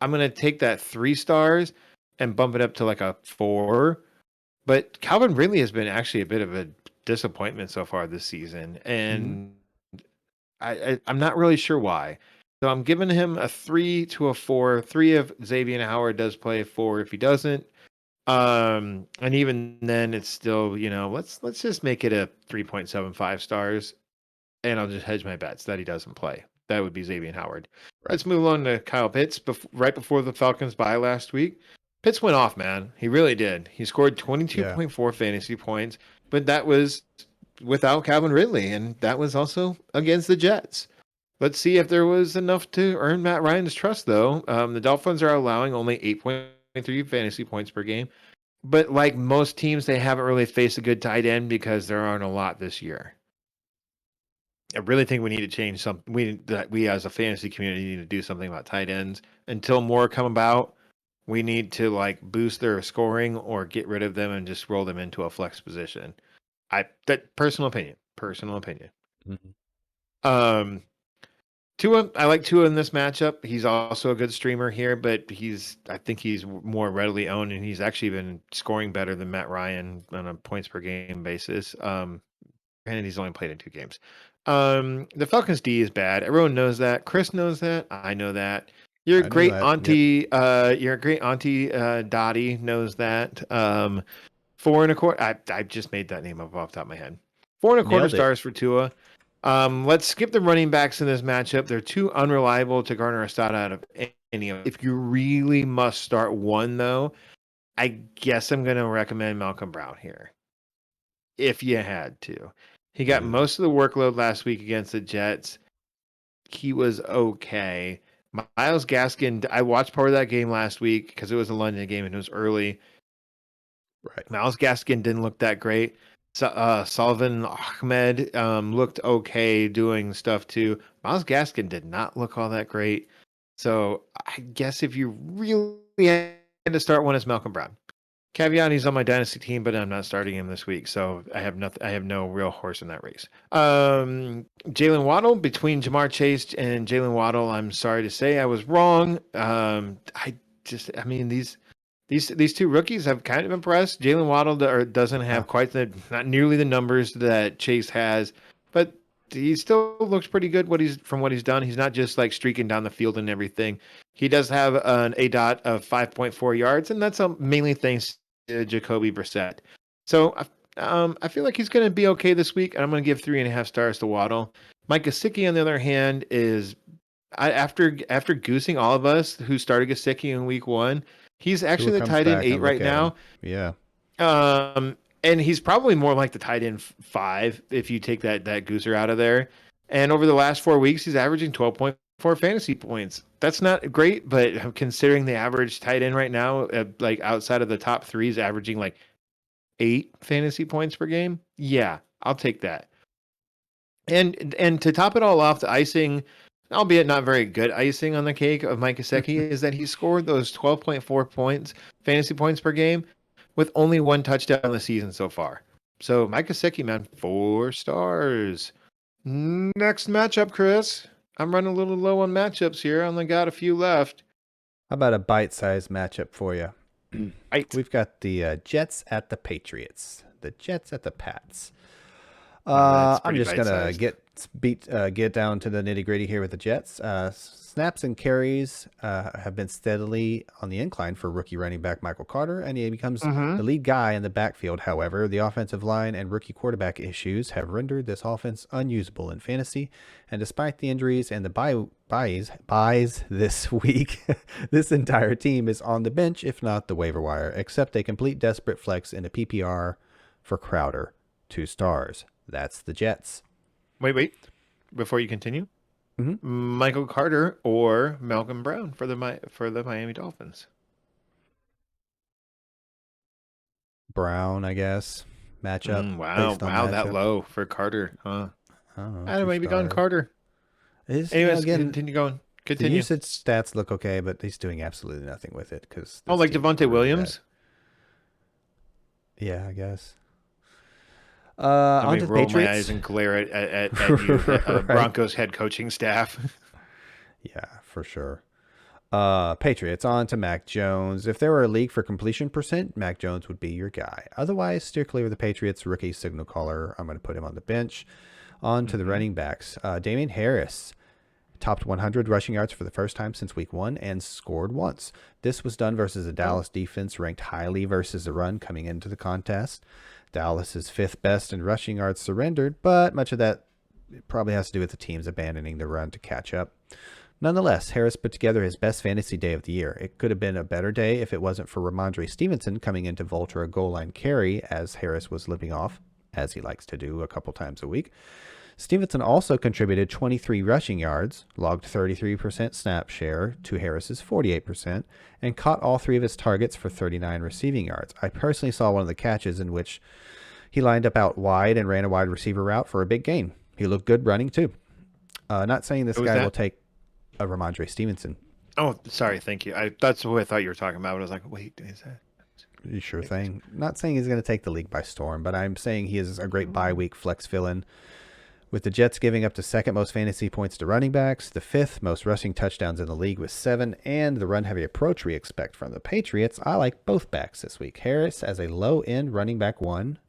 I'm going to take that 3 stars and bump it up to a 4. But Calvin Ridley has been actually a bit of a disappointment so far this season, and I'm not really sure why. So, I'm giving him a 3 to a 4. 3 if Xavier Howard does play, 4 if he doesn't. And even then, it's still, let's just make it a 3.75 stars, and I'll just hedge my bets that he doesn't play. That would be Xavier Howard. Let's move on to Kyle Pitts. Right before the Falcons bye last week, Pitts went off, man. He really did. He scored 22.4 fantasy points, but that was without Calvin Ridley, and that was also against the Jets. Let's see if there was enough to earn Matt Ryan's trust, though. The Dolphins are allowing only 8.3 fantasy points per game. But like most teams, they haven't really faced a good tight end because there aren't a lot this year. I really think we need to change something. We as a fantasy community need to do something about tight ends. Until more come about, we need to boost their scoring or get rid of them and just roll them into a flex position. Personal opinion. Mm-hmm. Tua, I like Tua in this matchup. He's also a good streamer here, but I think he's more readily owned, and he's actually been scoring better than Matt Ryan on a points per game basis. Granted, he's only played in 2 games. The Falcons D is bad. Everyone knows that. Chris knows that. I know that. Your great auntie Dottie knows that. 4.25. I just made that name up off the top of my head. 4.25 stars for Tua. Let's skip the running backs in this matchup. They're too unreliable to garner a stat out of any of them. If you really must start one, though, I guess I'm going to recommend Malcolm Brown here. If you had to. He got most of the workload last week against the Jets. He was okay. Myles Gaskin, I watched part of that game last week because it was a London game and it was early. Myles Gaskin didn't look that great. Sullivan Ahmed looked okay doing stuff too. Miles Gaskin did not look all that great. So I guess if you really had to start one, it's Malcolm Brown. Caveat, he's on my dynasty team, but I'm not starting him this week, so I have nothing. I have no real horse in that race. Jalen Waddle, between Jamar Chase and Jalen Waddle, I'm sorry to say I was wrong. I mean these two rookies have kind of impressed. Jalen Waddle doesn't have not nearly the numbers that Chase has, but he still looks pretty good from what he's done. He's not just like streaking down the field and everything. He does have an ADOT of 5.4 yards, and that's mainly thanks to Jacoby Brissett. So I feel like he's going to be okay this week, and I'm going to give 3.5 stars to Waddle. Mike Gesicki, on the other hand, is after goosing all of us who started Gesicki in week 1, he's actually the tight end 8 right now. Yeah. And he's probably more like the tight end 5 if you take that gooser out of there. And over the last 4 weeks, he's averaging 12.4 fantasy points. That's not great, but considering the average tight end right now, like outside of the top 3, is averaging like 8 fantasy points per game. Yeah, I'll take that. And to top it all off, the icing, albeit not very good icing on the cake of Mike Gesicki, is that he scored those 12.4 fantasy points per game with only 1 touchdown in the season so far. So Mike Gesicki, man, 4 stars. Next matchup, Chris. I'm running a little low on matchups here. I only got a few left. How about a bite-sized matchup for you? Right. We've got the Jets at the Patriots. The Jets at the Pats. I'm just gonna get down to the nitty-gritty here with the Jets. Snaps and carries have been steadily on the incline for rookie running back Michael Carter, and he becomes the lead guy in the backfield. However, the offensive line and rookie quarterback issues have rendered this offense unusable in fantasy. And despite the injuries and the buys this week, this entire team is on the bench, if not the waiver wire, except a complete desperate flex in a PPR for Crowder, 2 stars. That's the Jets. Wait. Before you continue, Mm-hmm. Michael Carter or Malcolm Brown for the Miami Dolphins? Brown, I guess. Matchup. Wow, that low for Carter, huh? I'd have maybe gone Carter. Anyways, continue going. The usage stats look okay, but he's doing absolutely nothing with it because. Like Devante Williams. Yeah, I guess. Let me on to roll Patriots. my eyes and glare at you, Right. Broncos head coaching staff. Yeah, for sure. Patriots, on to Mac Jones. If there were a league for completion percent, Mac Jones would be your guy. Otherwise, steer clear of the Patriots rookie signal caller. I'm going to put him on the bench. On to the running backs. Damian Harris topped 100 rushing yards for the first time since week 1 and scored once. This was done versus a Dallas defense ranked highly versus the run coming into the contest. Dallas is 5th best in rushing yards surrendered, but much of that probably has to do with the teams abandoning the run to catch up. Nonetheless, Harris put together his best fantasy day of the year. It could have been a better day if it wasn't for Ramondre Stevenson coming in to vulture a goal line carry as Harris was limping off, as he likes to do a couple times a week. Stevenson also contributed 23 rushing yards, logged 33% snap share to Harris's 48%, and caught all 3 of his targets for 39 receiving yards. I personally saw one of the catches in which he lined up out wide and ran a wide receiver route for a big gain. He looked good running too. Not saying this guy will take a Ramondre Stevenson. Oh, sorry. Thank you. That's what I thought you were talking about. I was like, wait, is that? Sure thing. Not saying he's going to take the league by storm, but I'm saying he is a great bye week flex fill-in. With the Jets giving up the 2nd most fantasy points to running backs, the 5th most rushing touchdowns in the league with 7, and the run-heavy approach we expect from the Patriots, I like both backs this week. Harris as a low-end running back 1,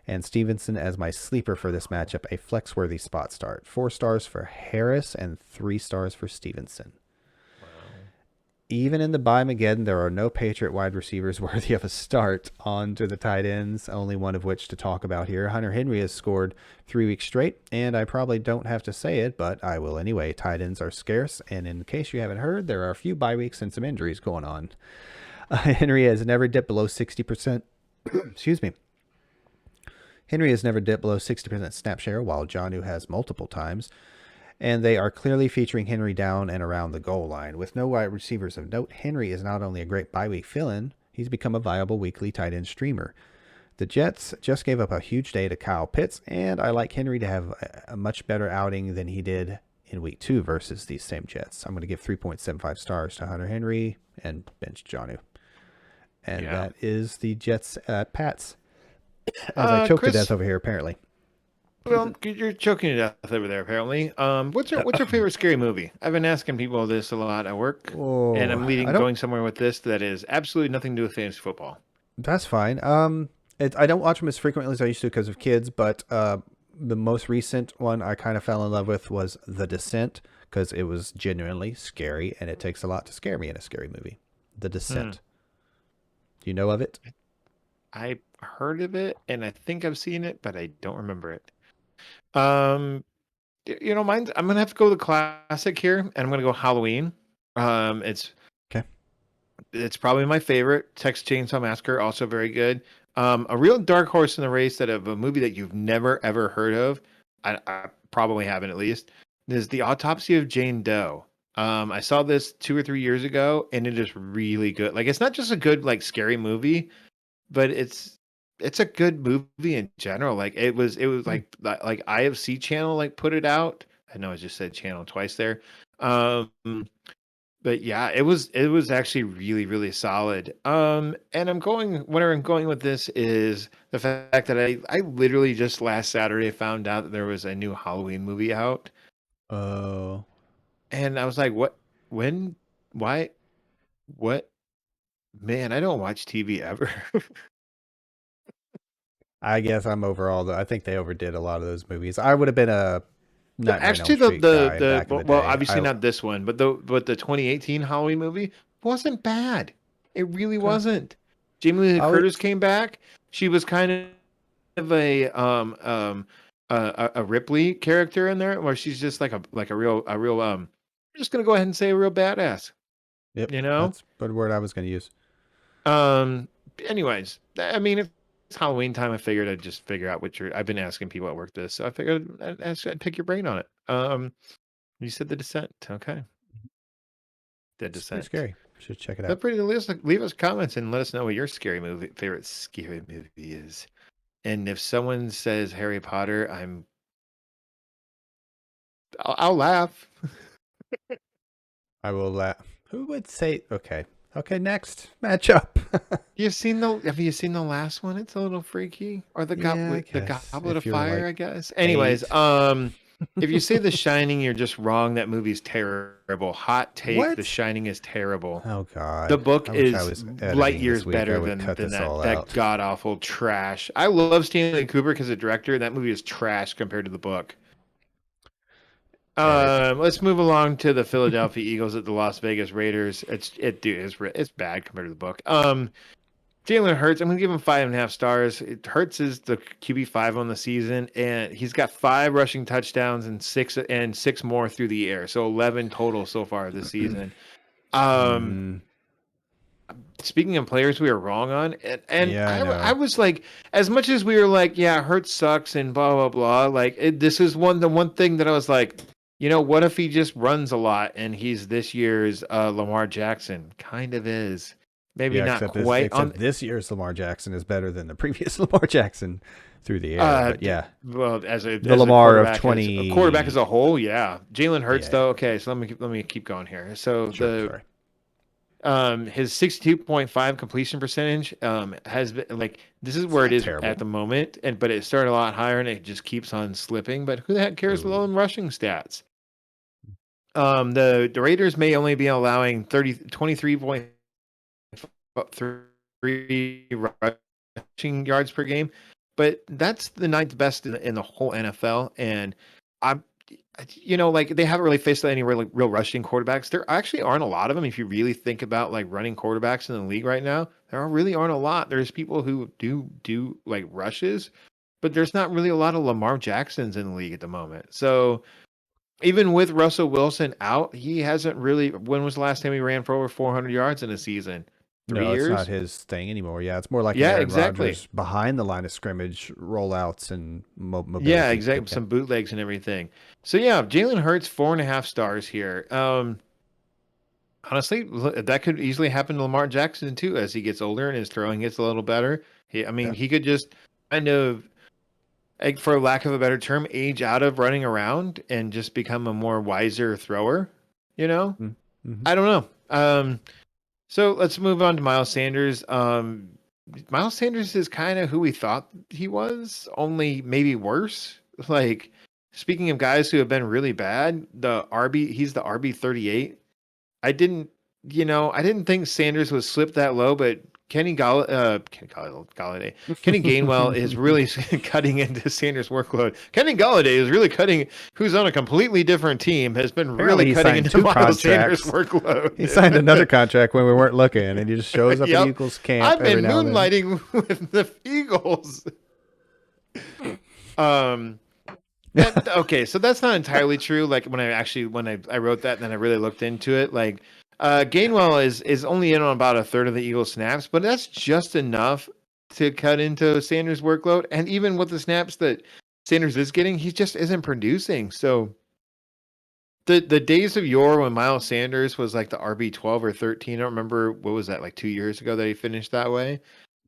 and Stevenson as my sleeper for this matchup, a flex-worthy spot start. 4 stars for Harris and 3 stars for Stevenson. Even in the bye-mageddon, there are no Patriot wide receivers worthy of a start. On to the tight ends, only one of which to talk about here. Hunter Henry has scored 3 weeks straight, and I probably don't have to say it, but I will anyway. Tight ends are scarce, and in case you haven't heard, there are a few bye weeks and some injuries going on. Henry has never dipped below 60%. Excuse me. Henry has never dipped below 60% snap share, while Jonnu has multiple times. And they are clearly featuring Henry down and around the goal line. With no wide receivers of note, Henry is not only a great bye week fill-in, he's become a viable weekly tight end streamer. The Jets just gave up a huge day to Kyle Pitts, and I like Henry to have a much better outing than he did in week 2 versus these same Jets. I'm going to give 3.75 stars to Hunter Henry and bench Jonnu. And that is the Jets at Pats. As I choke to death over here, apparently. Well, you're choking to death over there, apparently. What's your favorite scary movie? I've been asking people this a lot at work, and I'm going somewhere with this that is absolutely nothing to do with fantasy football. That's fine. I don't watch them as frequently as I used to because of kids, but the most recent one I kind of fell in love with was The Descent because it was genuinely scary, and it takes a lot to scare me in a scary movie. The Descent. Do you know of it? I heard of it, and I think I've seen it, but I don't remember it. I'm gonna have to go with the classic here, and I'm gonna go Halloween. It's okay. It's probably my favorite. Texas Chainsaw Massacre, also very good. A real dark horse in the race that of a movie that you've never ever heard of. I probably haven't at least. Is the Autopsy of Jane Doe. I saw this 2 or 3 years ago, and it is really good. Like, it's not just a good like scary movie, but it's a good movie in general. Like it was like IFC channel like put it out. I know I just said channel twice there. But yeah, it was actually really, really solid. And where I'm going with this is the fact that I literally just last Saturday found out that there was a new Halloween movie out. Oh. And I was like, what, when, why, what? Man, I don't watch TV ever. I guess I'm overall, I think they overdid a lot of those movies. I would have been a Actually, obviously not this one, but the 2018 Halloween movie wasn't bad. It really wasn't. Jamie Lee Curtis came back. She was kind of a Ripley character in there, where she's just like a real I'm just gonna go ahead and say a real badass. Yep, you know, that's the word I was gonna use. Anyways, I mean, if it's Halloween time, I figured I'd just figure out I've been asking people at work this, so I figured I'd pick your brain on it. You said The Descent, okay? The Descent. It's pretty scary. Should check it out. Feel free to leave us comments and let us know what your favorite scary movie is. And if someone says Harry Potter, I'll laugh. I will laugh. Who would say? Okay, next matchup. Have you seen the last one? It's a little freaky. Or the Goblet of Fire, I guess. Anyways, if you say The Shining, you're just wrong. That movie's terrible. Hot take. What? The Shining is terrible. Oh God. The book is light years better than that god awful trash. I love Stanley Kubrick as a director. That movie is trash compared to the book. Let's move along to the Philadelphia Eagles at the Las Vegas Raiders. It's bad compared to the book. Jalen Hurts, I'm gonna give him 5.5 stars. Hurts is the QB5 on the season, and he's got 5 rushing touchdowns and six more through the air, so 11 total so far this season. Speaking of players we were wrong on, I was like, as much as we were like, yeah, Hurts sucks and blah blah blah, like this is the one thing that I was like, what if he just runs a lot and he's this year's Lamar Jackson? Kind of is. Maybe not quite. This year's Lamar Jackson is better than the previous Lamar Jackson through the air. But yeah. Well, as Lamar of 20 quarterback as a whole, yeah. Jalen Hurts though. Okay, so let me keep going here. So his 62.5 completion percentage has been like, this is where it is terrible at the moment, but it started a lot higher and it just keeps on slipping. But who the heck cares low in rushing stats? The Raiders may only be allowing 23.3 rushing yards per game, but that's the 9th best in the whole NFL. And they haven't really faced any real rushing quarterbacks. There actually aren't a lot of them. If you really think about like running quarterbacks in the league right now, there really aren't a lot. There's people who do like rushes, but there's not really a lot of Lamar Jacksons in the league at the moment. So even with Russell Wilson out, he hasn't really. When was the last time he ran for over 400 yards in a season? 3 years? It's not his thing anymore. Yeah, it's more like Aaron Rodgers behind the line of scrimmage rollouts and mobility. Yeah, exactly. Okay. Some bootlegs and everything. So yeah, Jalen Hurts 4.5 stars here. Honestly, that could easily happen to Lamar Jackson too as he gets older and his throwing gets a little better. Yeah. He could just kind of, like, for lack of a better term, age out of running around and just become a more wiser thrower. You know, Mm-hmm. I don't know. So let's move on to Miles Sanders. Miles Sanders is kind of who we thought he was, only maybe worse. Like, speaking of guys who have been really bad, he's the RB 38. I didn't, I didn't think Sanders would slip that low, but Kenny Gainwell is really cutting into Sanders' workload. Kenny Galladay is really cutting, who's on a completely different team, has been Apparently really he cutting signed into 2 Miles Sanders' contracts. workload. He signed another contract when we weren't looking, and he just shows up at Yep. Eagles camp I've every been now and then. moonlighting with the Eagles. Um, okay, so that's not entirely true. Like, when I wrote that and then I really looked into it, like, Gainwell is only in on about a third of the Eagles snaps, but that's just enough to cut into Sanders' workload. And even with the snaps that Sanders is getting, he just isn't producing. So the days of yore when Miles Sanders was like the RB 12 or 13, I don't remember, what was that, like 2 years ago that he finished that way.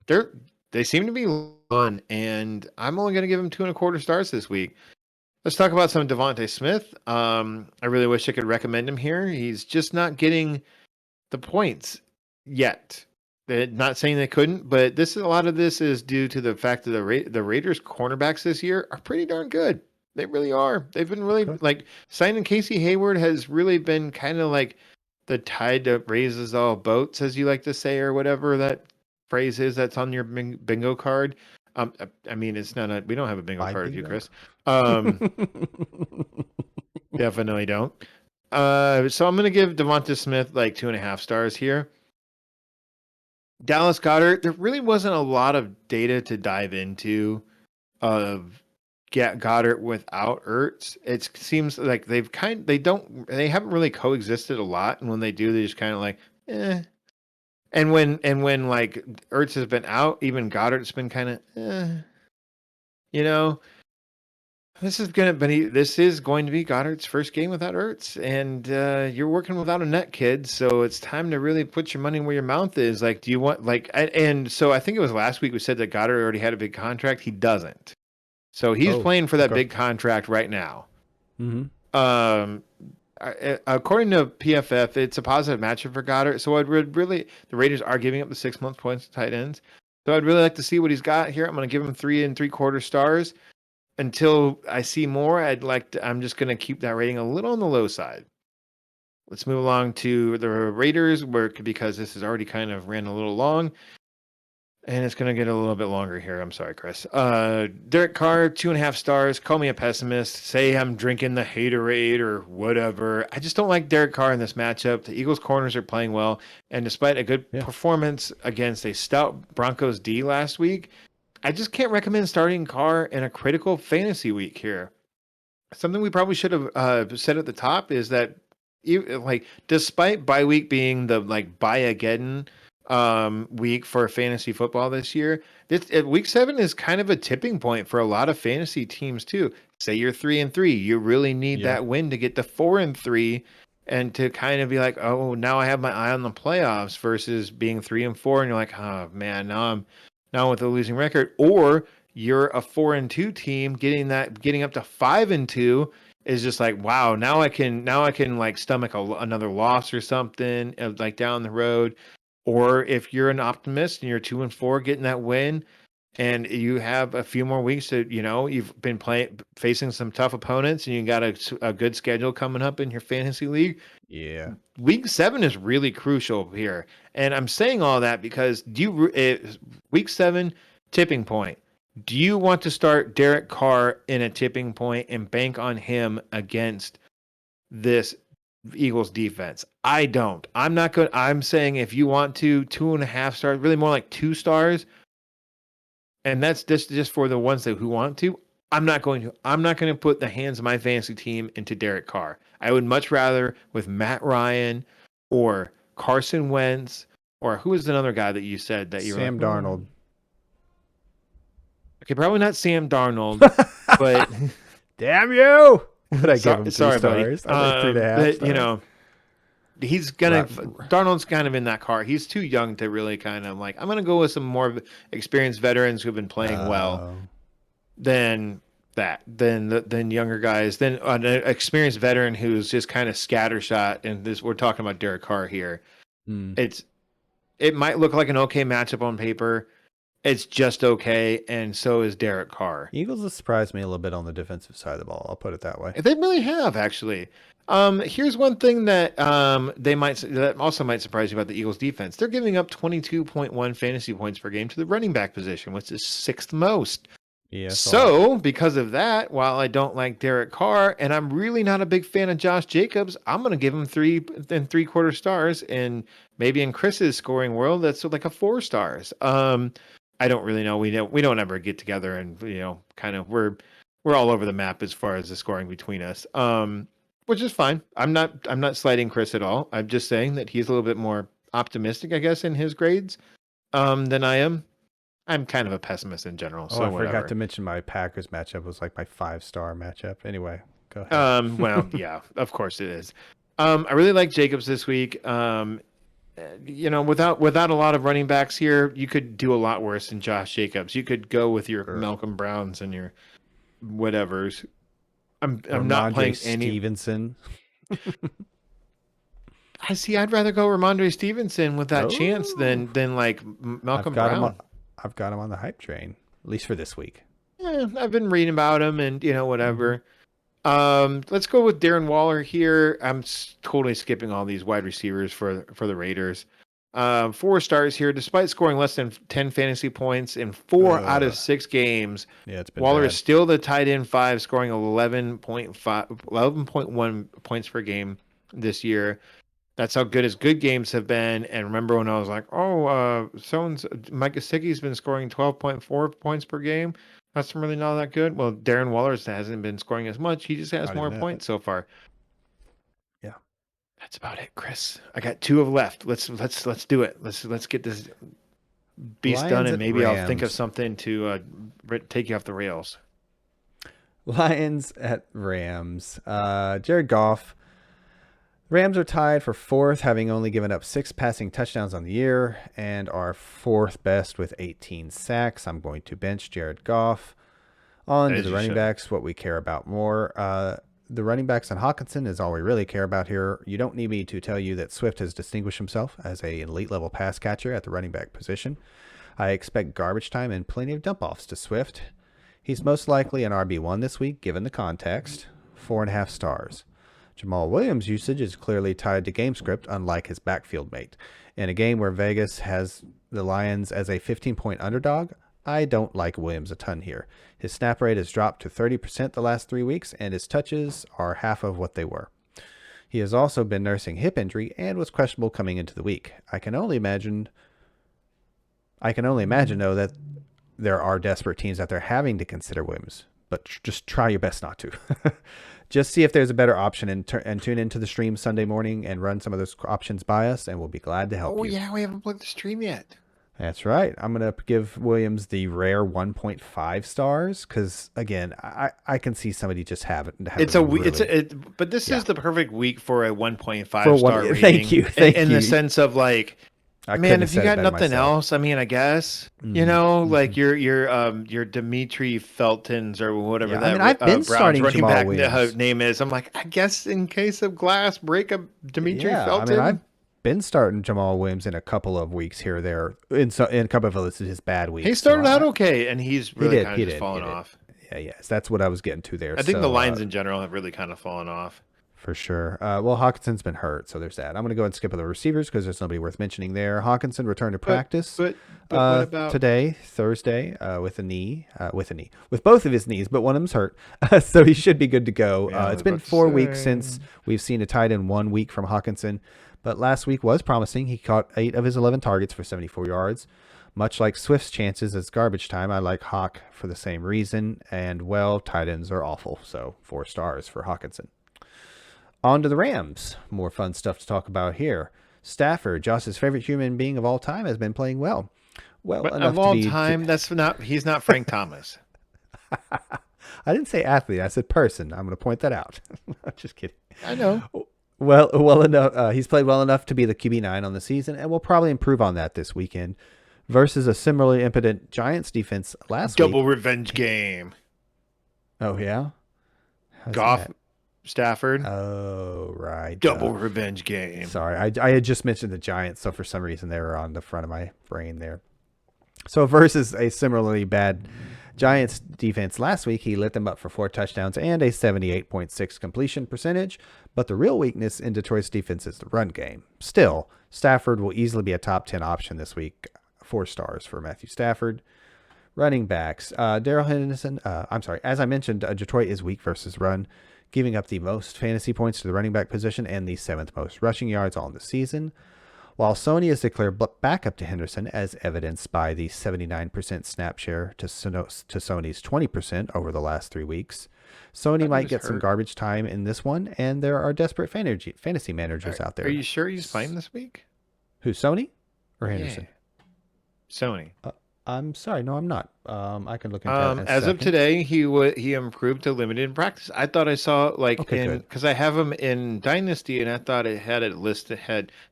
They're they seem to be on, and I'm only going to give him 2.25 stars this week. Let's talk about some Devante Smith. I really wish I could recommend him here. He's just not getting the points yet. Not saying they couldn't, but a lot of this is due to the fact that the Raiders cornerbacks this year are pretty darn good. They really are. They've been really, Okay. like, signing Casey Hayward has really been kind of like the tide that raises all boats, as you like to say, or whatever that phrase is that's on your bingo card. It's not we don't have a bingo My card of you, bingo. Chris. Definitely don't. So I'm gonna give Devonta Smith like 2.5 stars here. Dallas Goddard, there really wasn't a lot of data to dive into of Goddard without Ertz. It seems like they haven't really coexisted a lot, and when they do, they just kind of like, eh. And when like Ertz has been out, even Goddard's been kind of, you know. This is going to be Goddard's first game without Ertz, and you're working without a net, kid. So it's time to really put your money where your mouth is. Like, do you want, like? And so I think it was last week we said that Goddard already had a big contract. He doesn't. So he's Oh, playing for that okay. big contract right now. Mm-hmm. According to PFF, it's a positive matchup for Goddard. So the Raiders are giving up the 6-month points to tight ends. So I'd really like to see what he's got here. I'm going to give him 3.75 stars. Until I see more, I'm just going to keep that rating a little on the low side. Let's move along to the Raiders, because this has already kind of ran a little long, and it's going to get a little bit longer here. I'm sorry, Chris. Derek Carr, 2.5 stars. Call me a pessimist. Say I'm drinking the haterade or whatever. I just don't like Derek Carr in this matchup. The Eagles' corners are playing well, and despite a good performance against a stout Broncos D last week, I just can't recommend starting Carr in a critical fantasy week here. Something we probably should have said at the top is that, despite bye week being the buy-again week for fantasy football this year, week 7 is kind of a tipping point for a lot of fantasy teams too. Say you're 3-3, you really need that win to get to 4-3, and to kind of be like, oh, now I have my eye on the playoffs, versus being 3-4 and you're like, oh man, now with a losing record. Or you're a 4-2 team, getting up to 5-2 is just like, wow, now I can like stomach another loss or something, like down the road. Or if you're an optimist and you're 2-4 getting that win, and you have a few more weeks to, you've been facing some tough opponents, and you got a good schedule coming up in your fantasy league. Yeah. Week 7 is really crucial here. And I'm saying all that because week 7 tipping point. Do you want to start Derek Carr in a tipping point and bank on him against this Eagles defense? I don't. I'm not good. I'm saying if you want to, 2.5 stars, really more like 2 stars. And that's just for the ones who want to. I'm not going to put the hands of my fantasy team into Derek Carr. I would much rather with Matt Ryan or Carson Wentz, or who is another guy that you said that you were Sam like, Darnold. Okay, probably not Sam Darnold, but damn you! But I give him 2 sorry, stars. buddy. I like 3.5 stars. Darnold's kind of in that car. He's too young to really kind of like, I'm going to go with some more experienced veterans who've been playing well than than younger guys, than an experienced veteran who's just kind of scattershot. And we're talking about Derek Carr here. It might look like an okay matchup on paper. It's just okay, and so is Derek Carr. Eagles have surprised me a little bit on the defensive side of the ball. I'll put it that way. They really have, actually. Here's one thing that that also might surprise you about the Eagles defense. They're giving up 22.1 fantasy points per game to the running back position, which is sixth most. Yeah. So, because of that, while I don't like Derek Carr, and I'm really not a big fan of Josh Jacobs, I'm going to give him 3 3/4 stars, and maybe in Chris's scoring world, that's like a 4 stars. I don't really know. We don't ever get together, and kind of we're all over the map as far as the scoring between us. Which is fine. I'm not slighting Chris at all. I'm just saying that he's a little bit more optimistic, I guess, in his grades than I am. I'm kind of a pessimist in general. So I whatever. forgot to mention my Packers matchup was like my 5-star matchup. Anyway, go ahead. Well, yeah, of course it is. I really like Jacobs this week. Without a lot of running backs here, you could do a lot worse than Josh Jacobs. You could go with your Malcolm Browns and your whatevers. I'm not playing Stevenson. I'd rather go Ramondre Stevenson with that chance than like Malcolm Brown. I've got him on the hype train, at least for this week. Yeah, I've been reading about him and whatever. Let's go with Darren Waller here. I'm totally skipping all these wide receivers for the Raiders. 4 stars here, despite scoring less than 10 fantasy points in 4 out of 6 games. Yeah, it's been Waller bad. is still the tight end 5, scoring 11.1 points per game this year. That's how good his good games have been. And remember when I was like, Mike Gesicki's been scoring 12.4 points per game. That's really not that good. Well, Darren Waller hasn't been scoring as much. He just has more points so far. Yeah, that's about it, Chris. I got 2 left. Let's do it. Let's get this beast done, and maybe I'll think of something to take you off the rails. Lions at Rams. Jared Goff. Rams are tied for 4th, having only given up 6 passing touchdowns on the year and are 4th best with 18 sacks. I'm going to bench Jared Goff. On to the running backs, what we care about more. The running backs on Hawkinson is all we really care about here. You don't need me to tell you that Swift has distinguished himself as an elite-level pass catcher at the running back position. I expect garbage time and plenty of dump-offs to Swift. He's most likely an RB1 this week, given the context. 4.5 stars. Jamal Williams' usage is clearly tied to game script, unlike his backfield mate. In a game where Vegas has the Lions as a 15-point underdog, I don't like Williams a ton here. His snap rate has dropped to 30% the last 3 weeks, and his touches are half of what they were. He has also been nursing hip injury and was questionable coming into the week. I can only imagine, though, that there are desperate teams out there having to consider Williams, but just try your best not to. Just see if there's a better option and tune into the stream Sunday morning and run some of those options by us, and we'll be glad to help you. Oh, yeah, we haven't played the stream yet. That's right. I'm going to give Williams the rare 1.5 stars because, again, I can see somebody just have it. But this is the perfect week for a 1.5 star rating. Thank you. In the sense of like, man, if you got nothing else, I mean, I guess like your Dimitri Feltons or whatever I've been starting running Jamal back Williams. name is. I'm like, I guess in case of glass, break up Dimitri Felton. I've been starting Jamal Williams in a couple of weeks here or there. In a couple of his bad weeks. He started out okay, and he's really kind of just fallen off. Yeah, yes, that's what I was getting to there. I think the Lions in general have really kind of fallen off. For sure. Well, Hawkinson's been hurt, so there's that. I'm going to go ahead and skip the receivers because there's nobody worth mentioning there. Hawkinson returned to practice but what about today, Thursday, with both of his knees, but one of them's hurt, so he should be good to go. It's been 4 weeks since we've seen a tight end 1 week from Hawkinson, but last week was promising. He caught 8 of his 11 targets for 74 yards. Much like Swift's chances as garbage time, I like Hawk for the same reason, and tight ends are awful, so 4 stars for Hawkinson. On to the Rams. More fun stuff to talk about here. Stafford, Josh's favorite human being of all time, has been playing well. Well, but of all time, he's not Frank Thomas. I didn't say athlete. I said person. I'm going to point that out. Just kidding. I know. well enough. He's played well enough to be the QB9 on the season, and will probably improve on that this weekend versus a similarly impotent Giants defense last Double week. revenge game. Oh yeah, how's Goff, that? Stafford. Oh right. Double revenge game. Sorry, I had just mentioned the Giants, so for some reason they were on the front of my brain there. So versus a similarly bad Giants defense last week, he lit them up for 4 touchdowns and a 78.6 completion percentage. But the real weakness in Detroit's defense is the run game. Still, Stafford will easily be a top 10 option this week. 4 stars for Matthew Stafford. Running backs, Daryl Henderson. I'm sorry. As I mentioned, Detroit is weak versus run, giving up the most fantasy points to the running back position and the 7th most rushing yards all in the season. While Sony is declared backup to Henderson, as evidenced by the 79% snap share to Sony's 20% over the last 3 weeks, Sony might get some garbage time in this one, and there are desperate fantasy managers out there. Are you sure he's playing this week? Who, Sony or Henderson? Sony. I'm sorry, no, I'm not. I can look into that in a as second. of today, he improved to limited practice. I thought I saw because I have him in Dynasty, and I thought it had it listed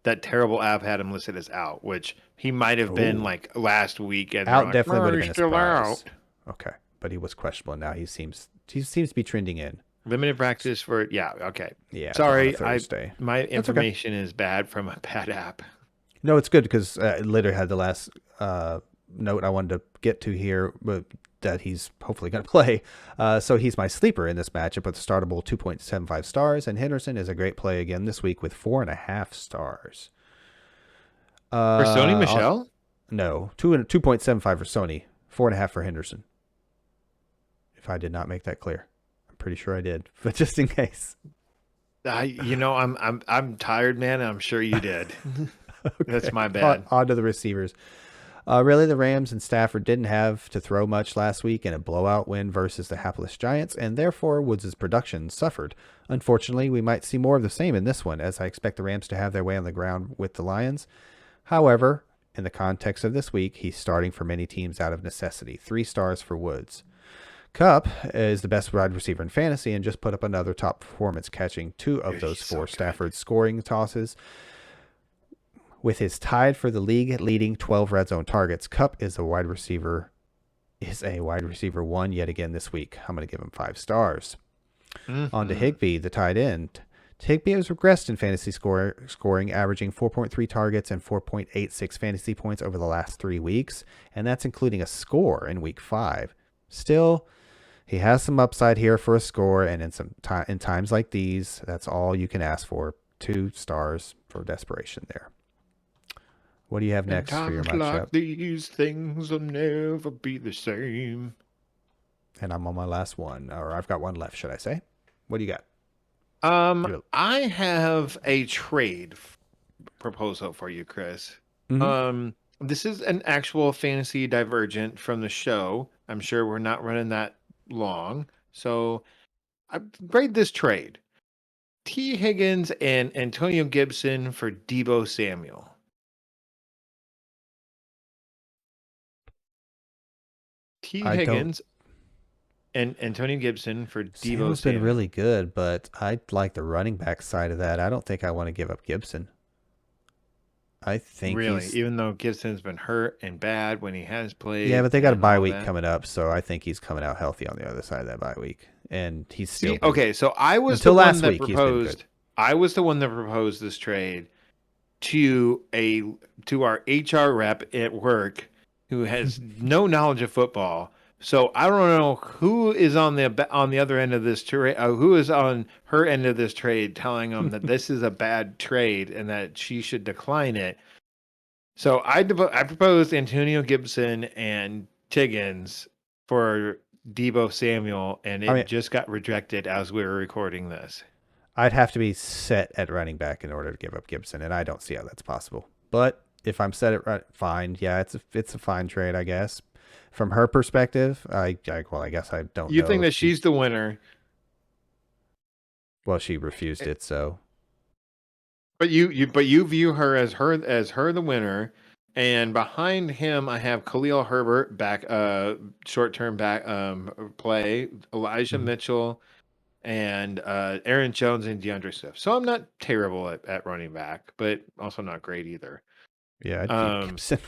that terrible app had him listed as out, which he might have been like last week. And out definitely would have been still out. Okay, but he was questionable. Now he seems to be trending in limited practice for okay. Yeah, sorry, my information is bad from a bad app. No, it's good because it literally had the last note I wanted to get to here, but that he's hopefully going to play. So he's my sleeper in this matchup with a startable 2.75 stars, and Henderson is a great play again this week with 4.5 stars. For Sony Michel? No, 2.75 for Sony, 4.5 for Henderson. If I did not make that clear, I'm pretty sure I did, but just in case. I'm tired, man. I'm sure you did. Okay. That's my bad. On to the receivers. Really, the Rams and Stafford didn't have to throw much last week in a blowout win versus the hapless Giants, and therefore Woods' production suffered. Unfortunately, we might see more of the same in this one, as I expect the Rams to have their way on the ground with the Lions. However, in the context of this week, he's starting for many teams out of necessity. 3 stars for Woods. Kupp is the best wide receiver in fantasy and just put up another top performance, catching 2 of those 4 Stafford scoring tosses. With his tied for the league-leading 12 red zone targets, Kupp is a wide receiver 1 yet again this week. I'm going to give him 5 stars. On to Higbee, the tight end. Higbee has regressed in fantasy scoring, averaging 4.3 targets and 4.86 fantasy points over the last 3 weeks, and that's including a score in week 5. Still, he has some upside here for a score, and in times like these, that's all you can ask for. 2 stars for desperation there. What do you have next for your matchup? Like these things will never be the same. And I'm on my last one, or I've got one left, should I say? What do you got? I have a trade proposal for you, Chris. Mm-hmm. This is an actual fantasy divergent from the show. I'm sure we're not running that long. So I grade this trade. T. Higgins and Antonio Gibson for Deebo Samuel. T. Higgins and Antonio Gibson for Deebo Samuel. Samuel's been really good, but I like the running back side of that. I don't think I want to give up Gibson. I think even though Gibson's been hurt and bad when he has played. Yeah, but they got a bye week coming up, so I think he's coming out healthy on the other side of that bye week, and he's still okay. So I was the one that proposed. I was the one that proposed this trade to our HR rep at work, who has no knowledge of football. So I don't know who is on the other end of this trade, who is on her end of this trade, telling them that this is a bad trade and that she should decline it. So I proposed Antonio Gibson and Higgins for Deebo Samuel, and it just got rejected as we were recording this. I'd have to be set at running back in order to give up Gibson, and I don't see how that's possible. But if I'm set at fine, yeah, it's a fine trade, I guess. From her perspective, I guess I don't know. You think that she's the winner? Well, she refused it, so. But you view her as the winner, and behind him I have Khalil Herbert back, short-term back play, Elijah Mitchell, and Aaron Jones and DeAndre Swift. So I'm not terrible at running back, but also not great either. Yeah, I'd keep Gibson.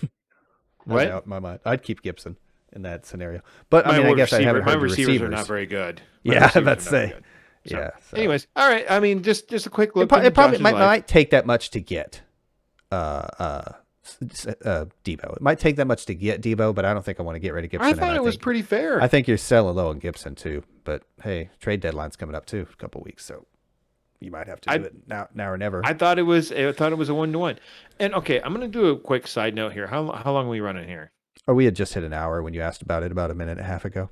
What? Out my mind. I'd keep Gibson in that scenario. But My I mean, I guess I haven't heard my the receivers are not very good. My Yeah, receivers let's are not very say. good. So, Yeah. So. anyways, all right. I mean, just a quick look. It probably Josh's life. might take that much to get Debo. It might take that much to get Debo, but I don't think I want to get rid of Gibson. I thought it was pretty fair. I think you're selling low on Gibson too. But hey, trade deadline's coming up too, a couple weeks, so you might have to do it now or never. I thought it was a 1-to-1. And okay, I'm going to do a quick side note here. How long are we running here? Or we had just hit an hour when you asked about it about a minute and a half ago.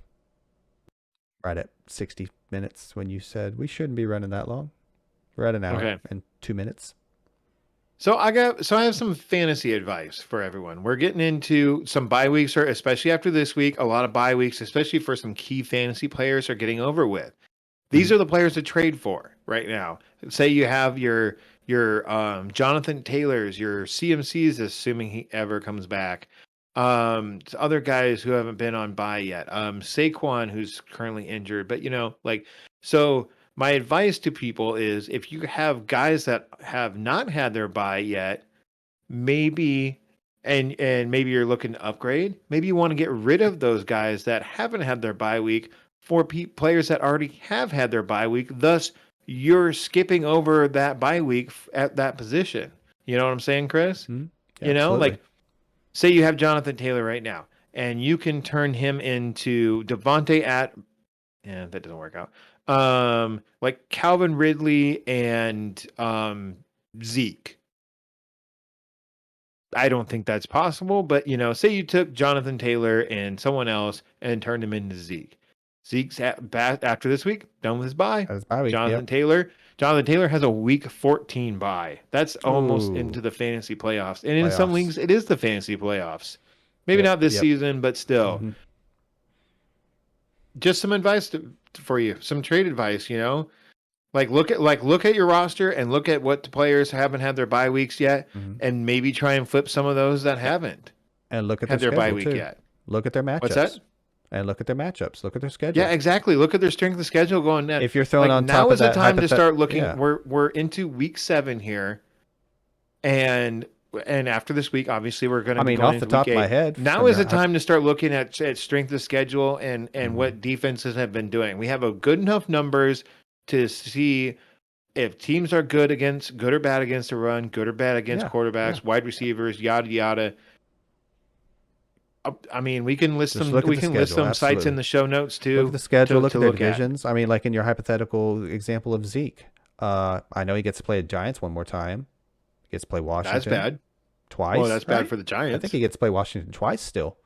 Right at 60 minutes when you said we shouldn't be running that long. We're at an hour and 2 minutes. So I have some fantasy advice for everyone. We're getting into some bye weeks, or especially after this week, a lot of bye weeks, especially for some key fantasy players, are getting over with. These are the players to trade for right now. Say you have your Jonathan Taylors, your CMCs, assuming he ever comes back. Other guys who haven't been on bye yet. Saquon, who's currently injured, but so my advice to people is if you have guys that have not had their bye yet, maybe and maybe you're looking to upgrade, maybe you want to get rid of those guys that haven't had their bye week for players that already have had their bye week. Thus, you're skipping over that bye week at that position. You know what I'm saying, Chris? Mm-hmm. Yeah, like say you have Jonathan Taylor right now, and you can turn him into Devante that doesn't work out. Like Calvin Ridley and Zeke. I don't think that's possible, but say you took Jonathan Taylor and someone else and turned him into Zeke. Zeke's back after this week, done with his bye. Jonathan Taylor has a week 14 bye. That's almost into the fantasy playoffs. And in some leagues, it is the fantasy playoffs. Maybe not this season, but still. Mm-hmm. Just some advice for you, some trade advice, Like look at your roster and look at what the players haven't had their bye weeks yet, and maybe try and flip some of those that haven't. And look at their bye week yet. Look at their matchups. What's that? And look at their matchups. Look at their schedule. Yeah, exactly. Look at their strength of schedule going down. If you're throwing on top now of that, now is the time to start looking. Yeah. We're into week 7 here, and after this week, obviously we're going to. I mean, off the top of my head, now is the time to start looking at strength of schedule and what defenses have been doing. We have a good enough numbers to see if teams are good or bad against the run, good or bad against quarterbacks, wide receivers, yada yada. I mean, we can list some. We can list some sites in the show notes too. Look at the schedule. Look at their divisions. I mean, like in your hypothetical example of Zeke, I know he gets to play the Giants one more time. He gets to play Washington. That's bad. Twice. Well, that's bad for the Giants. I think he gets to play Washington twice still.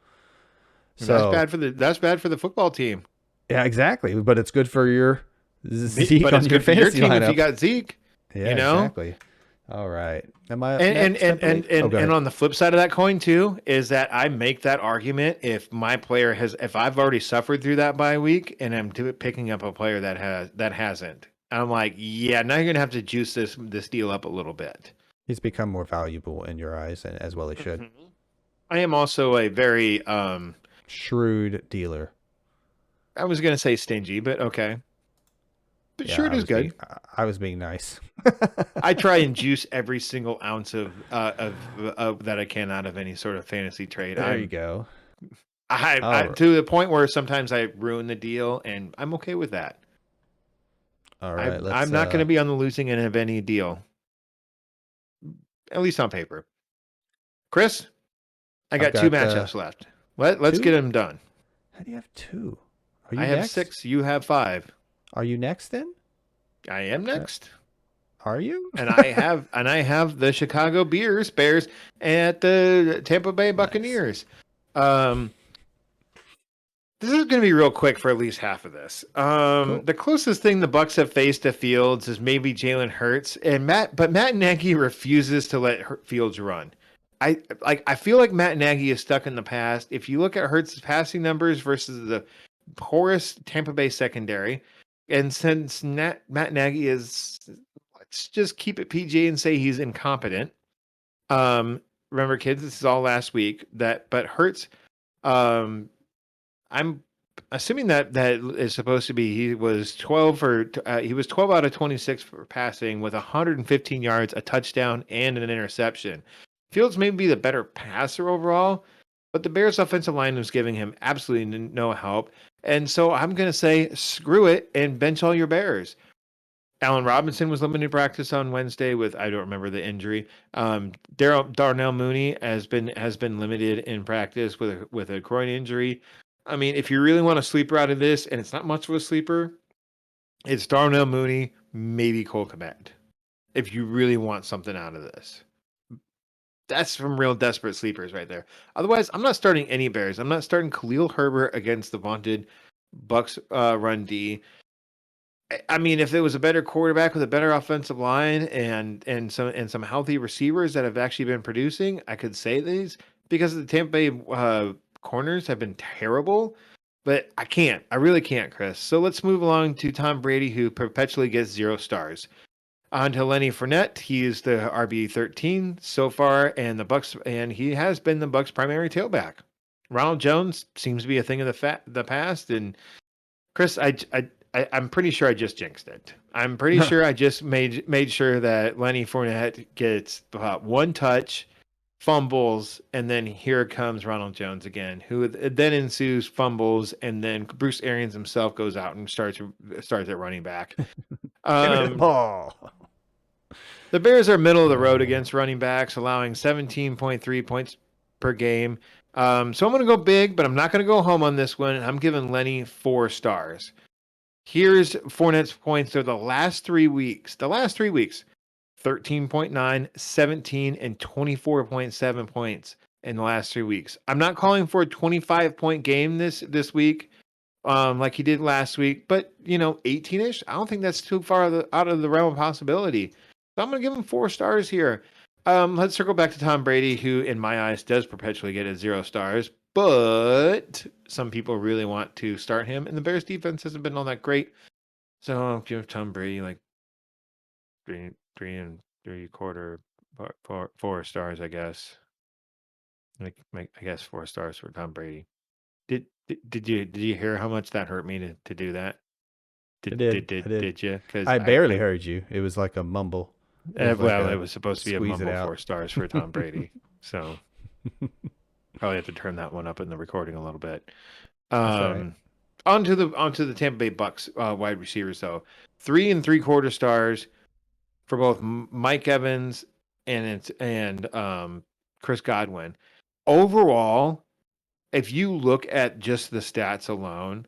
So that's bad for the football team. Yeah, exactly. But it's good for your Zeke on your fantasy lineup. If you got Zeke. Yeah, exactly. All right. Am I and on the flip side of that coin too is that I make that argument if my player if I've already suffered through that bye week and I'm picking up a player that hasn't, I'm like, yeah, now you're gonna have to juice this deal up a little bit. He's become more valuable in your eyes, and as well he should. Mm-hmm. I am also a very shrewd dealer. I was gonna say stingy, but okay. But yeah, shrewd is good. I was being nice. I try and juice every single ounce of that I can out of any sort of fantasy trade. There you go. I to the point where sometimes I ruin the deal, and I'm okay with that. All right, I'm not going to be on the losing end of any deal, at least on paper. Chris, I've got 2 matchups left. Let's get them done. How do you have 2? I have 6. You have 5. Are you next then? I am next. Are you? and I have the Chicago Bears at the Tampa Bay Buccaneers. Nice. This is going to be real quick for at least half of this. Cool. The closest thing the Bucs have faced to Fields is maybe Jalen Hurts, but Matt Nagy refuses to let Fields run. I feel like Matt Nagy is stuck in the past. If you look at Hurts' passing numbers versus the poorest Tampa Bay secondary. And since Matt Nagy is, let's just keep it PG and say he's incompetent. Remember, kids, this is all last week. But Hurts, I'm assuming that is supposed to be, he was 12 out of 26 for passing with 115 yards, a touchdown, and an interception. Fields may be the better passer overall, but the Bears' offensive line was giving him absolutely no help. And so I'm going to say, screw it and bench all your Bears. Allen Robinson was limited practice on Wednesday with, I don't remember the injury. Darnell Mooney has been limited in practice with a groin injury. I mean, if you really want a sleeper out of this, and it's not much of a sleeper, it's Darnell Mooney, maybe Cole Kmet. If you really want something out of this, that's some real desperate sleepers right there. Otherwise, I'm not starting any Bears. I'm not starting Khalil Herbert against the vaunted Bucks run D. I mean, if it was a better quarterback with a better offensive line and some healthy receivers that have actually been producing, I could say these because the Tampa Bay corners have been terrible. But I can't. I really can't, Chris. So let's move along to Tom Brady, who perpetually gets 0 stars. On to Lenny Fernett. He is the RB13 so far, and he has been the Bucks' primary tailback. Ronald Jones seems to be a thing of the past, and Chris, I'm pretty sure I just jinxed it. I'm pretty sure I just made sure that Lenny Fournette gets about one touch, fumbles, and then here comes Ronald Jones again, who then ensues fumbles, and then Bruce Arians himself goes out and starts at running back. Give me the ball. The Bears are middle of the road against running backs, allowing 17.3 points per game. So I'm going to go big, but I'm not going to go home on this one. I'm giving Lenny 4 stars. Here's Fournette's points for the last 3 weeks. 13.9, 17, and 24.7 points in the last 3 weeks. I'm not calling for a 25-point game this week, like he did last week, but 18-ish. I don't think that's too far out of the realm of possibility. So I'm going to give him 4 stars here. Let's circle back to Tom Brady, who in my eyes does perpetually get 0 stars, but some people really want to start him, and the Bears defense hasn't been all that great. So I'll give Tom Brady like 3 and 3/4, 4 stars, I guess. I guess 4 stars for Tom Brady. Did you hear how much that hurt me to do that? I did. Did you? Because I barely heard you. It was like a mumble. It was supposed to be a mumble 4 stars for Tom Brady. So probably have to turn that one up in the recording a little bit. Right. Onto the Tampa Bay Bucks wide receivers though. 3 and 3/4 stars for both Mike Evans and Chris Godwin. Overall, if you look at just the stats alone,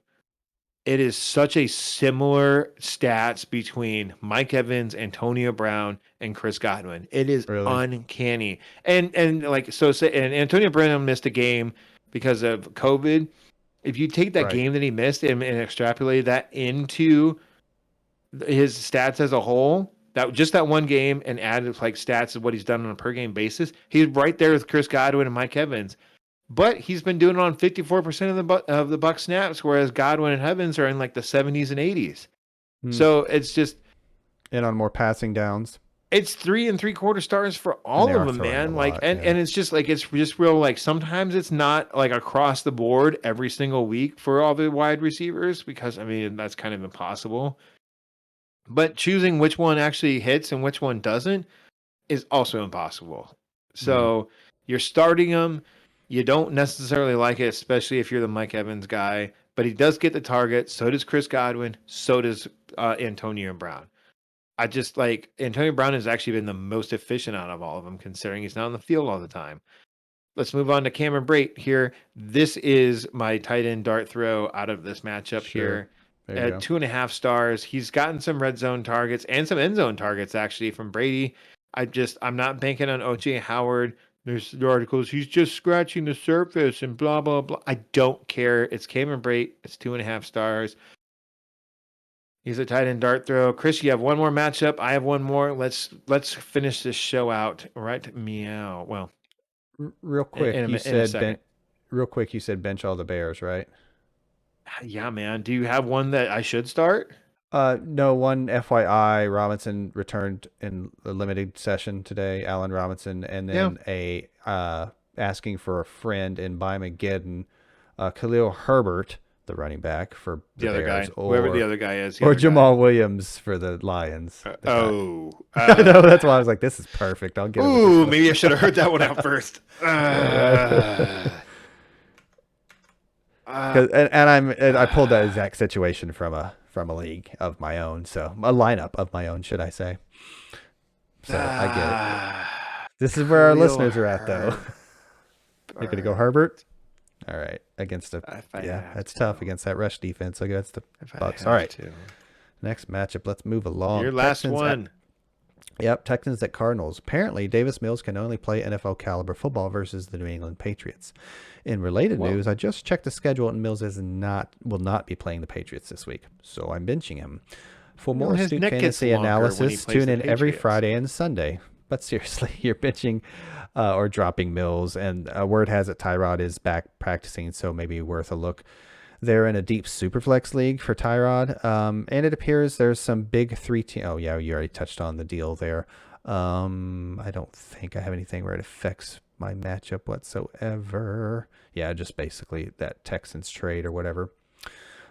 it is such a similar stats between Mike Evans, Antonio Brown, and Chris Godwin. It is uncanny. And Antonio Brown missed a game because of COVID. If you take that game that he missed and extrapolate that into his stats as a whole, that one game, and added like stats of what he's done on a per game basis, he's right there with Chris Godwin and Mike Evans. But he's been doing it on 54% of the Buck snaps, whereas Godwin and Evans are in like the 70s and 80s. So it's just, and on more passing downs. It's 3 and 3/4 stars for all of them, man. Like, and it's just like, it's just real. Like sometimes it's not like across the board every single week for all the wide receivers, because I mean, that's kind of impossible. But choosing which one actually hits and which one doesn't is also impossible. So you're starting him. You don't necessarily like it, especially if you're the Mike Evans guy, but he does get the target. So does Chris Godwin. So does Antonio Brown. I just like Antonio Brown has actually been the most efficient out of all of them, considering he's not on the field all the time. Let's move on to Cameron Breit here. This is my tight end dart throw out of this matchup here. At 2.5 stars. He's gotten some red zone targets and some end zone targets actually from Brady. I'm not banking on OJ Howard. There's the articles, he's just scratching the surface and blah, blah, blah. I don't care. It's Cameron Breit. It's 2.5 stars. He's a tight end dart throw. Chris, you have one more matchup. I have one more. Let's finish this show out. Right? Meow. Well, real quick, you said bench all the Bears, right? Yeah, man. Do you have one that I should start? No, one FYI, Robinson returned in a limited session today, Allen Robinson, and then asking for a friend in Bymageddon, Khalil Herbert the running back for The the other Bears, guy, whoever the other guy is, the or other Jamal Williams for the Lions. guy. I know, that's why I was like, this is perfect. I'll get him with this one. Maybe I should have heard that one out first. I pulled that exact situation from a league of my own, so a lineup of my own, should I say? So I get it. This is where our listeners are at, though. You're gonna go Herbert. All right, against that's tough against that rush defense against the Bucks. All right, next matchup. Let's move along. Your last one. Texans at Cardinals. Apparently, Davis Mills can only play NFL caliber football versus the New England Patriots. In related news, I just checked the schedule and Mills will not be playing the Patriots this week, so I'm benching him. For more astute fantasy analysis, tune in every Friday and Sunday. But seriously, you're benching or dropping Mills, and word has it Tyrod is back practicing, so maybe worth a look. They're in a deep superflex league for Tyrod, and it appears there's some big 3-team. Oh, yeah, you already touched on the deal there. I don't think I have anything where it affects my matchup whatsoever. Yeah, just basically that Texans trade or whatever.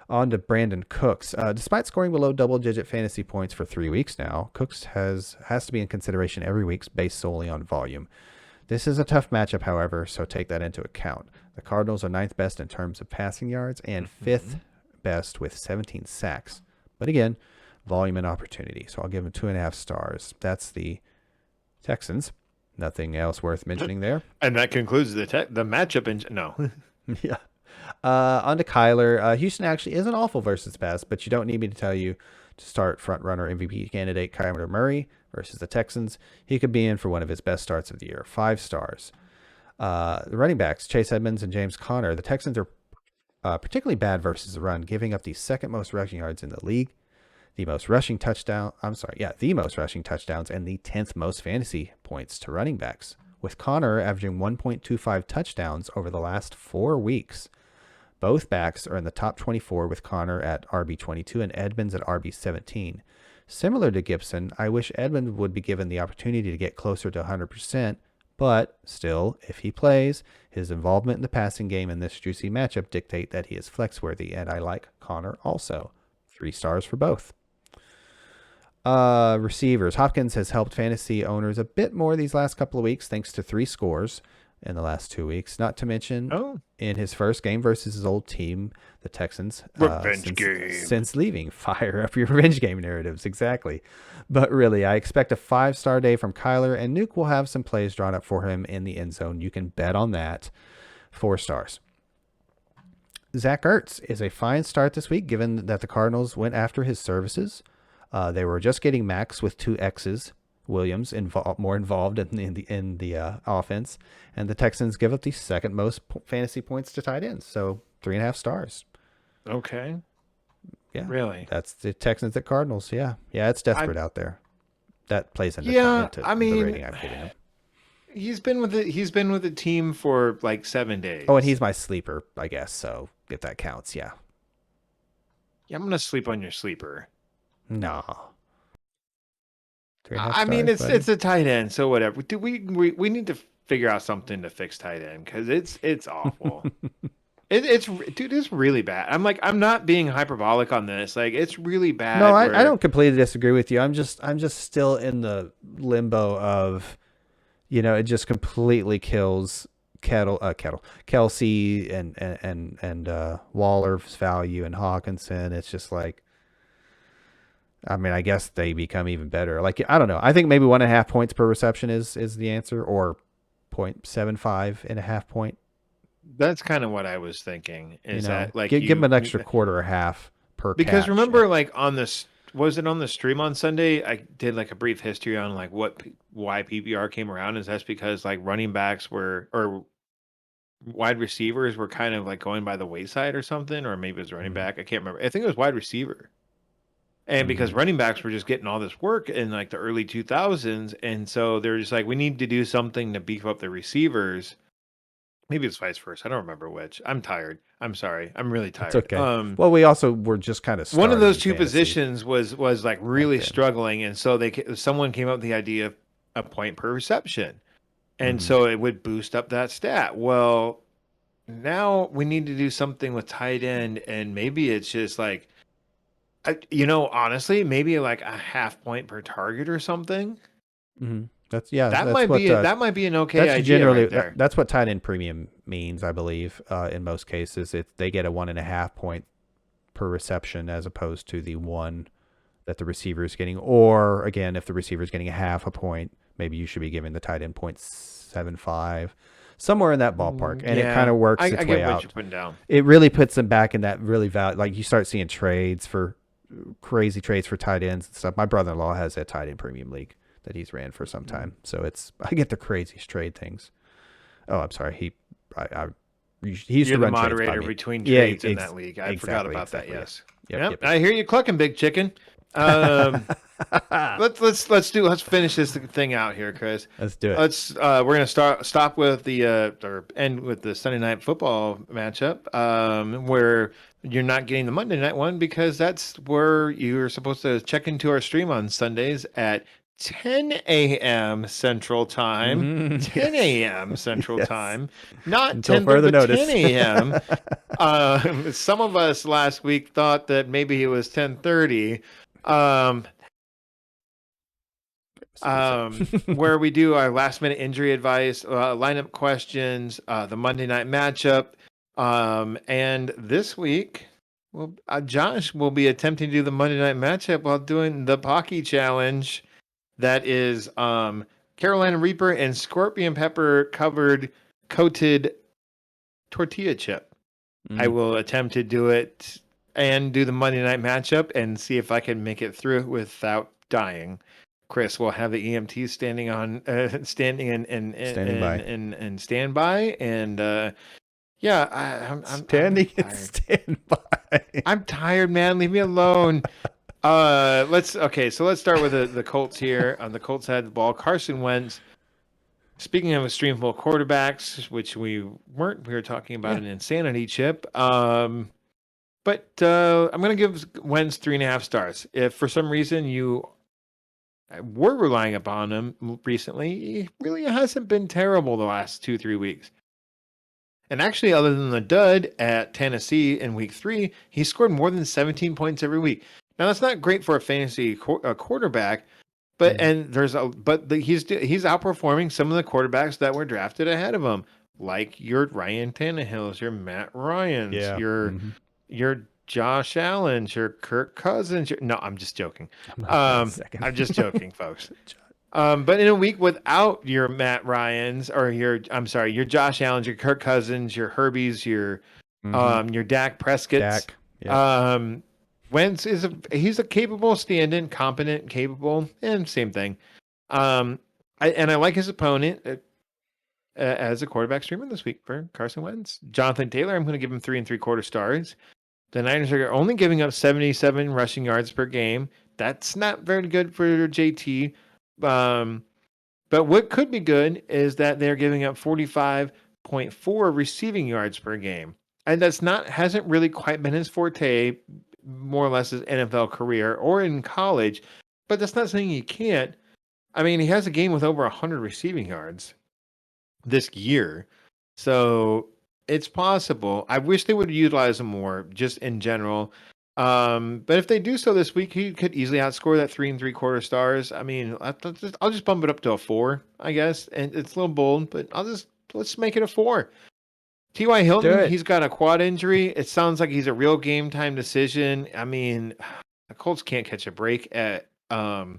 On to Brandon Cooks. Despite scoring below double-digit fantasy points for 3 weeks now, Cooks has to be in consideration every week based solely on volume. This is a tough matchup, however, so take that into account. The Cardinals are 9th best in terms of passing yards and 5th best with 17 sacks. But again, volume and opportunity. So I'll give them 2.5 stars. That's the Texans. Nothing else worth mentioning there. And that concludes the matchup. No. Yeah. On to Kyler. Houston actually isn't awful versus pass, but you don't need me to tell you to start front-runner MVP candidate Coyote Murray versus the Texans. He could be in for one of his best starts of the year. 5 stars. The running backs, Chase Edmonds and James Conner. The Texans are particularly bad versus the run, giving up the 2nd most rushing yards in the league, the most rushing touchdowns, and the 10th most fantasy points to running backs, with Conner averaging 1.25 touchdowns over the last 4 weeks. Both backs are in the top 24, with Conner at RB22 and Edmonds at RB17. Similar to Gibson, I wish Edmonds would be given the opportunity to get closer to 100%, but still, if he plays, his involvement in the passing game in this juicy matchup dictate that he is flex-worthy, and I like Conner also. 3 stars for both. Receivers. Hopkins has helped fantasy owners a bit more these last couple of weeks thanks to 3 scores in the last 2 weeks. Not to mention in his first game versus his old team, the Texans. Revenge game. Since leaving. Fire up your revenge game narratives. Exactly. But really, I expect a 5-star day from Kyler, and Nuke will have some plays drawn up for him in the end zone. You can bet on that. 4 stars. Zach Ertz is a fine start this week, given that the Cardinals went after his services. They were just getting Max with 2 X's. Williams more involved in the offense, and the Texans give up the 2nd most fantasy points to tight ends, so 3.5 stars. Okay. Yeah. Really? That's the Texans at Cardinals. Yeah. Yeah, it's desperate out there. That plays into the rating I've given him. He's been with the team for like 7 days. Oh, and he's my sleeper, I guess, so if that counts, yeah. Yeah, I'm gonna sleep on your sleeper. No. I mean, it's a tight end, so whatever. Do we need to figure out something to fix tight end because it's awful. It's really bad. I'm not being hyperbolic on this. Like, it's really bad. No, I don't completely disagree with you. I'm just still in the limbo of, it just completely kills Kelsey and Waller's value and Hawkinson. It's just like, I mean, I guess they become even better. Like, I don't know. I think maybe 1.5 points per reception is the answer, or 0.75 and a half point. That's kind of what I was thinking. Is that like give them an extra quarter or half per? Because catch. Remember, like on this, was it on the stream on Sunday? I did like a brief history on like why PPR came around. Is that's because like running backs or wide receivers were kind of like going by the wayside or something, or maybe it was running back. I can't remember. I think it was wide receiver. And because running backs were just getting all this work in like the early 2000s, and so they're just like, we need to do something to beef up the receivers. Maybe it's vice versa. I don't remember which. I'm tired. I'm sorry. I'm really tired. It's okay. Well, we also were just kind of one of those 2 positions was like really struggling, and so someone came up with the idea of a point per reception, and so it would boost up that stat. Well, now we need to do something with tight end, and maybe it's just like, honestly, maybe like a half point per target or something. Mm-hmm. That That's might what be that might be an okay that's idea generally right there. that's what tight end premium means, I believe. In most cases, they get a 1.5 point per reception as opposed to the one that the receiver is getting. Or again, if the receiver is getting a half a point, maybe you should be giving the tight end 0.75, somewhere in that ballpark, and it kind Yeah, of works I its get way what you're out. putting down. It really puts them back in that really value. Like you start seeing crazy trades for tight ends and stuff. My brother-in-law has a tight end premium league that he's ran for some time, so I get the craziest trade things. Oh, I'm sorry. He used You're to the run trades by moderator me. between Yeah, trades in that league. I forgot about that. exactly. Yes. Yep. Yep. I hear you clucking, big chicken. Um, let's finish this thing out here, Chris. Let's do it. We're gonna stop with the or end with the Sunday night football matchup, where you're not getting the Monday night one because that's where you're supposed to check into our stream on Sundays at 10 a.m. Central Time. Mm-hmm. 10 a.m. Central Yes. Time, not Until 10, further but notice. 10 a.m. Some of us last week thought that maybe it was 10:30. Where we do our last minute injury advice, lineup questions, the Monday night matchup. And this week, well, Josh will be attempting to do the Monday night matchup while doing the Pocky challenge. That is Carolina Reaper and Scorpion Pepper coated tortilla chip. I will attempt to do it and do the Monday night matchup and see if I can make it through without dying. Chris will have the EMT standing standby, and yeah, I'm Standing and tired. standby. I'm tired, man. Leave me alone. So let's start with the Colts here. On the Colts side of the ball, Carson Wentz. Speaking of a stream full of quarterbacks, which we were talking about an insanity chip. But I'm going to give Wentz 3.5 stars. If for some reason you were relying upon him recently, he really hasn't been terrible the last 2-3 weeks. And actually, other than the dud at Tennessee in week 3, he scored more than 17 points every week. Now that's not great for a fantasy quarterback, but he's outperforming some of the quarterbacks that were drafted ahead of him, like your Ryan Tannehills, your Matt Ryans, your Josh Allen's, your Kirk Cousins. No, I'm just joking. I'm just joking, folks. But in a week without your Matt Ryans or your Josh Allen's, your Kirk Cousins, your Herbies, your Dak Prescott's, Wentz he's a capable stand-in, competent, capable, and same thing. I like his opponent as a quarterback streamer this week for Carson Wentz. Jonathan Taylor, I'm going to give him 3.75 stars. The Niners are only giving up 77 rushing yards per game. That's not very good for JT. But what could be good is that they're giving up 45.4 receiving yards per game. And hasn't really quite been his forte, more or less his NFL career or in college. But that's not saying he can't. I mean, he has a game with over 100 receiving yards this year. So it's possible. I wish they would utilize him more, just in general. But if they do so this week, he could easily outscore that 3.75 stars. I mean, I'll just bump it up to a 4, I guess. And it's a little bold, but let's make it a 4. T.Y. Hilton, he's got a quad injury. It sounds like he's a real game time decision. I mean, the Colts can't catch a break at the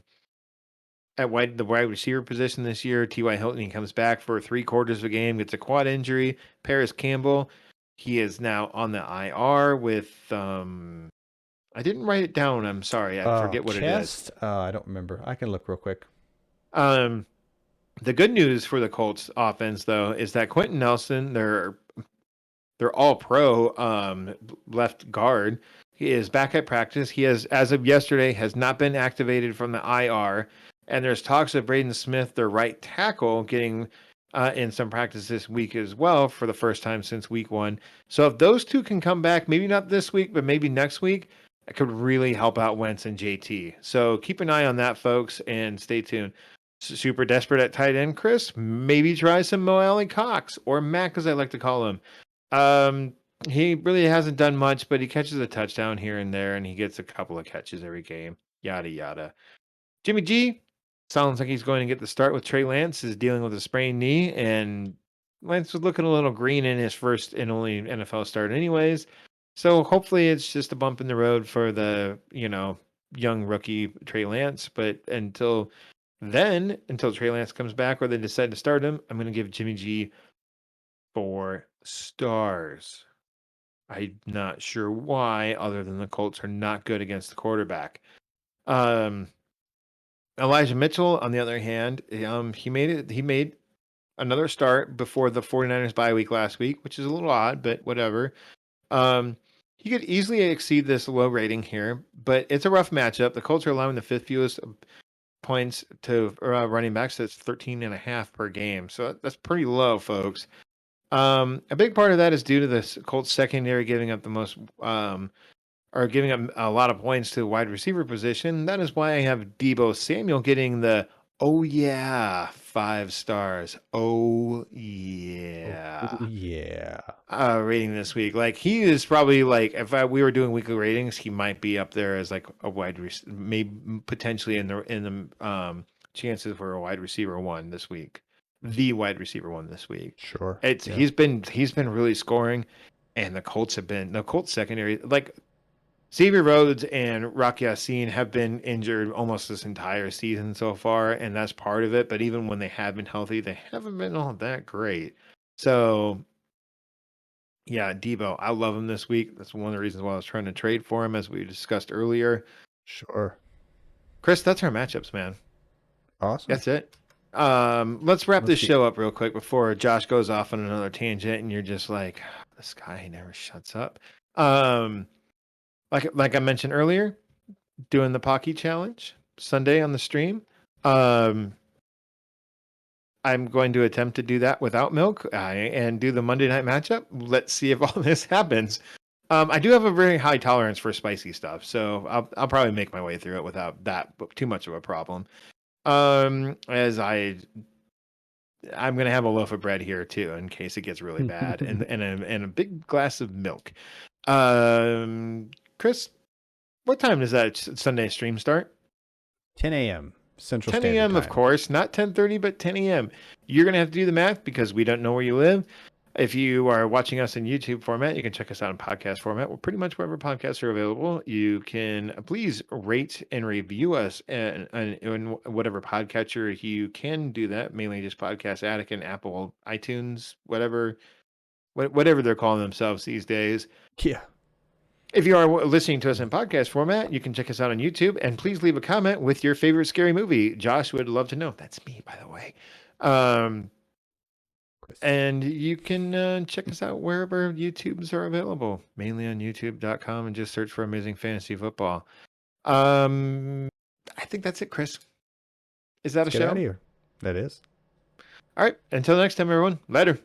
wide receiver position this year. T.Y. Hilton, he comes back for 3/4 of a game, gets a quad injury. Paris Campbell, he is now on the IR with I didn't write it down. I'm sorry. I forget what it is. I don't remember. I can look real quick. The good news for the Colts offense, though, is that Quentin Nelson, they're all pro left guard. He is back at practice. He has, as of yesterday, has not been activated from the IR. And there's talks of Brady Smith, their right tackle, getting in some practice this week as well for the first time since week 1. So if those two can come back, maybe not this week, but maybe next week, it could really help out Wentz and JT. So keep an eye on that, folks, and stay tuned. Super desperate at tight end, Chris? Maybe try some Mo Alley Cox, or Mac, as I like to call him. Um, he really hasn't done much, but he catches a touchdown here and there, and he gets a couple of catches every game. Yada yada. Jimmy G sounds like he's going to get the start with Trey Lance is dealing with a sprained knee, and Lance was looking a little green in his first and only NFL start, anyways. So hopefully it's just a bump in the road for the young rookie Trey Lance. But until Trey Lance comes back or they decide to start him, I'm going to give Jimmy G 4 stars. I'm not sure why, other than the Colts are not good against the quarterback. Elijah Mitchell, on the other hand, he made another start before the 49ers bye week last week, which is a little odd, but whatever. He could easily exceed this low rating here, but it's a rough matchup. The Colts are allowing the fifth fewest points to running backs. That's 13.5 per game. So that's pretty low, folks. A big part of that is due to the Colts secondary giving up the most, are giving up a lot of points to the wide receiver position. That is why I have Deebo Samuel getting the 5 stars. Oh, Yeah. yeah. Rating this week. Like he is probably like we were doing weekly ratings, he might be up there as like a maybe potentially in the chances for a wide receiver one this week. The wide receiver one this week. Sure. Yeah. He's been really scoring, and the Colts secondary, like Xavier Rhodes and Rock Yassin have been injured almost this entire season so far, and that's part of it. But even when they have been healthy, they haven't been all that great. So, yeah, Deebo, I love him this week. That's one of the reasons why I was trying to trade for him, as we discussed earlier. Sure. Chris, that's our matchups, man. Awesome. That's it. Let's wrap this show up real quick before Josh goes off on another tangent, and you're just like, this guy never shuts up. Like I mentioned earlier, doing the Pocky Challenge Sunday on the stream. I'm going to attempt to do that without milk and do the Monday night matchup. Let's see if all this happens. I do have a very high tolerance for spicy stuff, so I'll probably make my way through it without that too much of a problem. As I'm gonna have a loaf of bread here too, in case it gets really bad, and a big glass of milk. Chris, what time does that Sunday stream start? 10 a.m. Central 10 Standard a.m. Time. of course, not 10:30, but 10 a.m. You're gonna have to do the math because we don't know where you live. If you are watching us in YouTube format, you can check us out in podcast format. We're pretty much wherever podcasts are available. You can please rate and review us in whatever podcatcher you can do that. Mainly just Podcast Addict and Apple iTunes, whatever they're calling themselves these days. Yeah. If you are listening to us in podcast format, you can check us out on YouTube, and please leave a comment with your favorite scary movie. Josh would love to know. That's me, by the way. And you can check us out wherever YouTubes are available, mainly on youtube.com, and just search for Amazing Fantasy Football. I think that's it, Chris. Is that Let's a get show? out of here. That is. All right. Until next time, everyone. Later.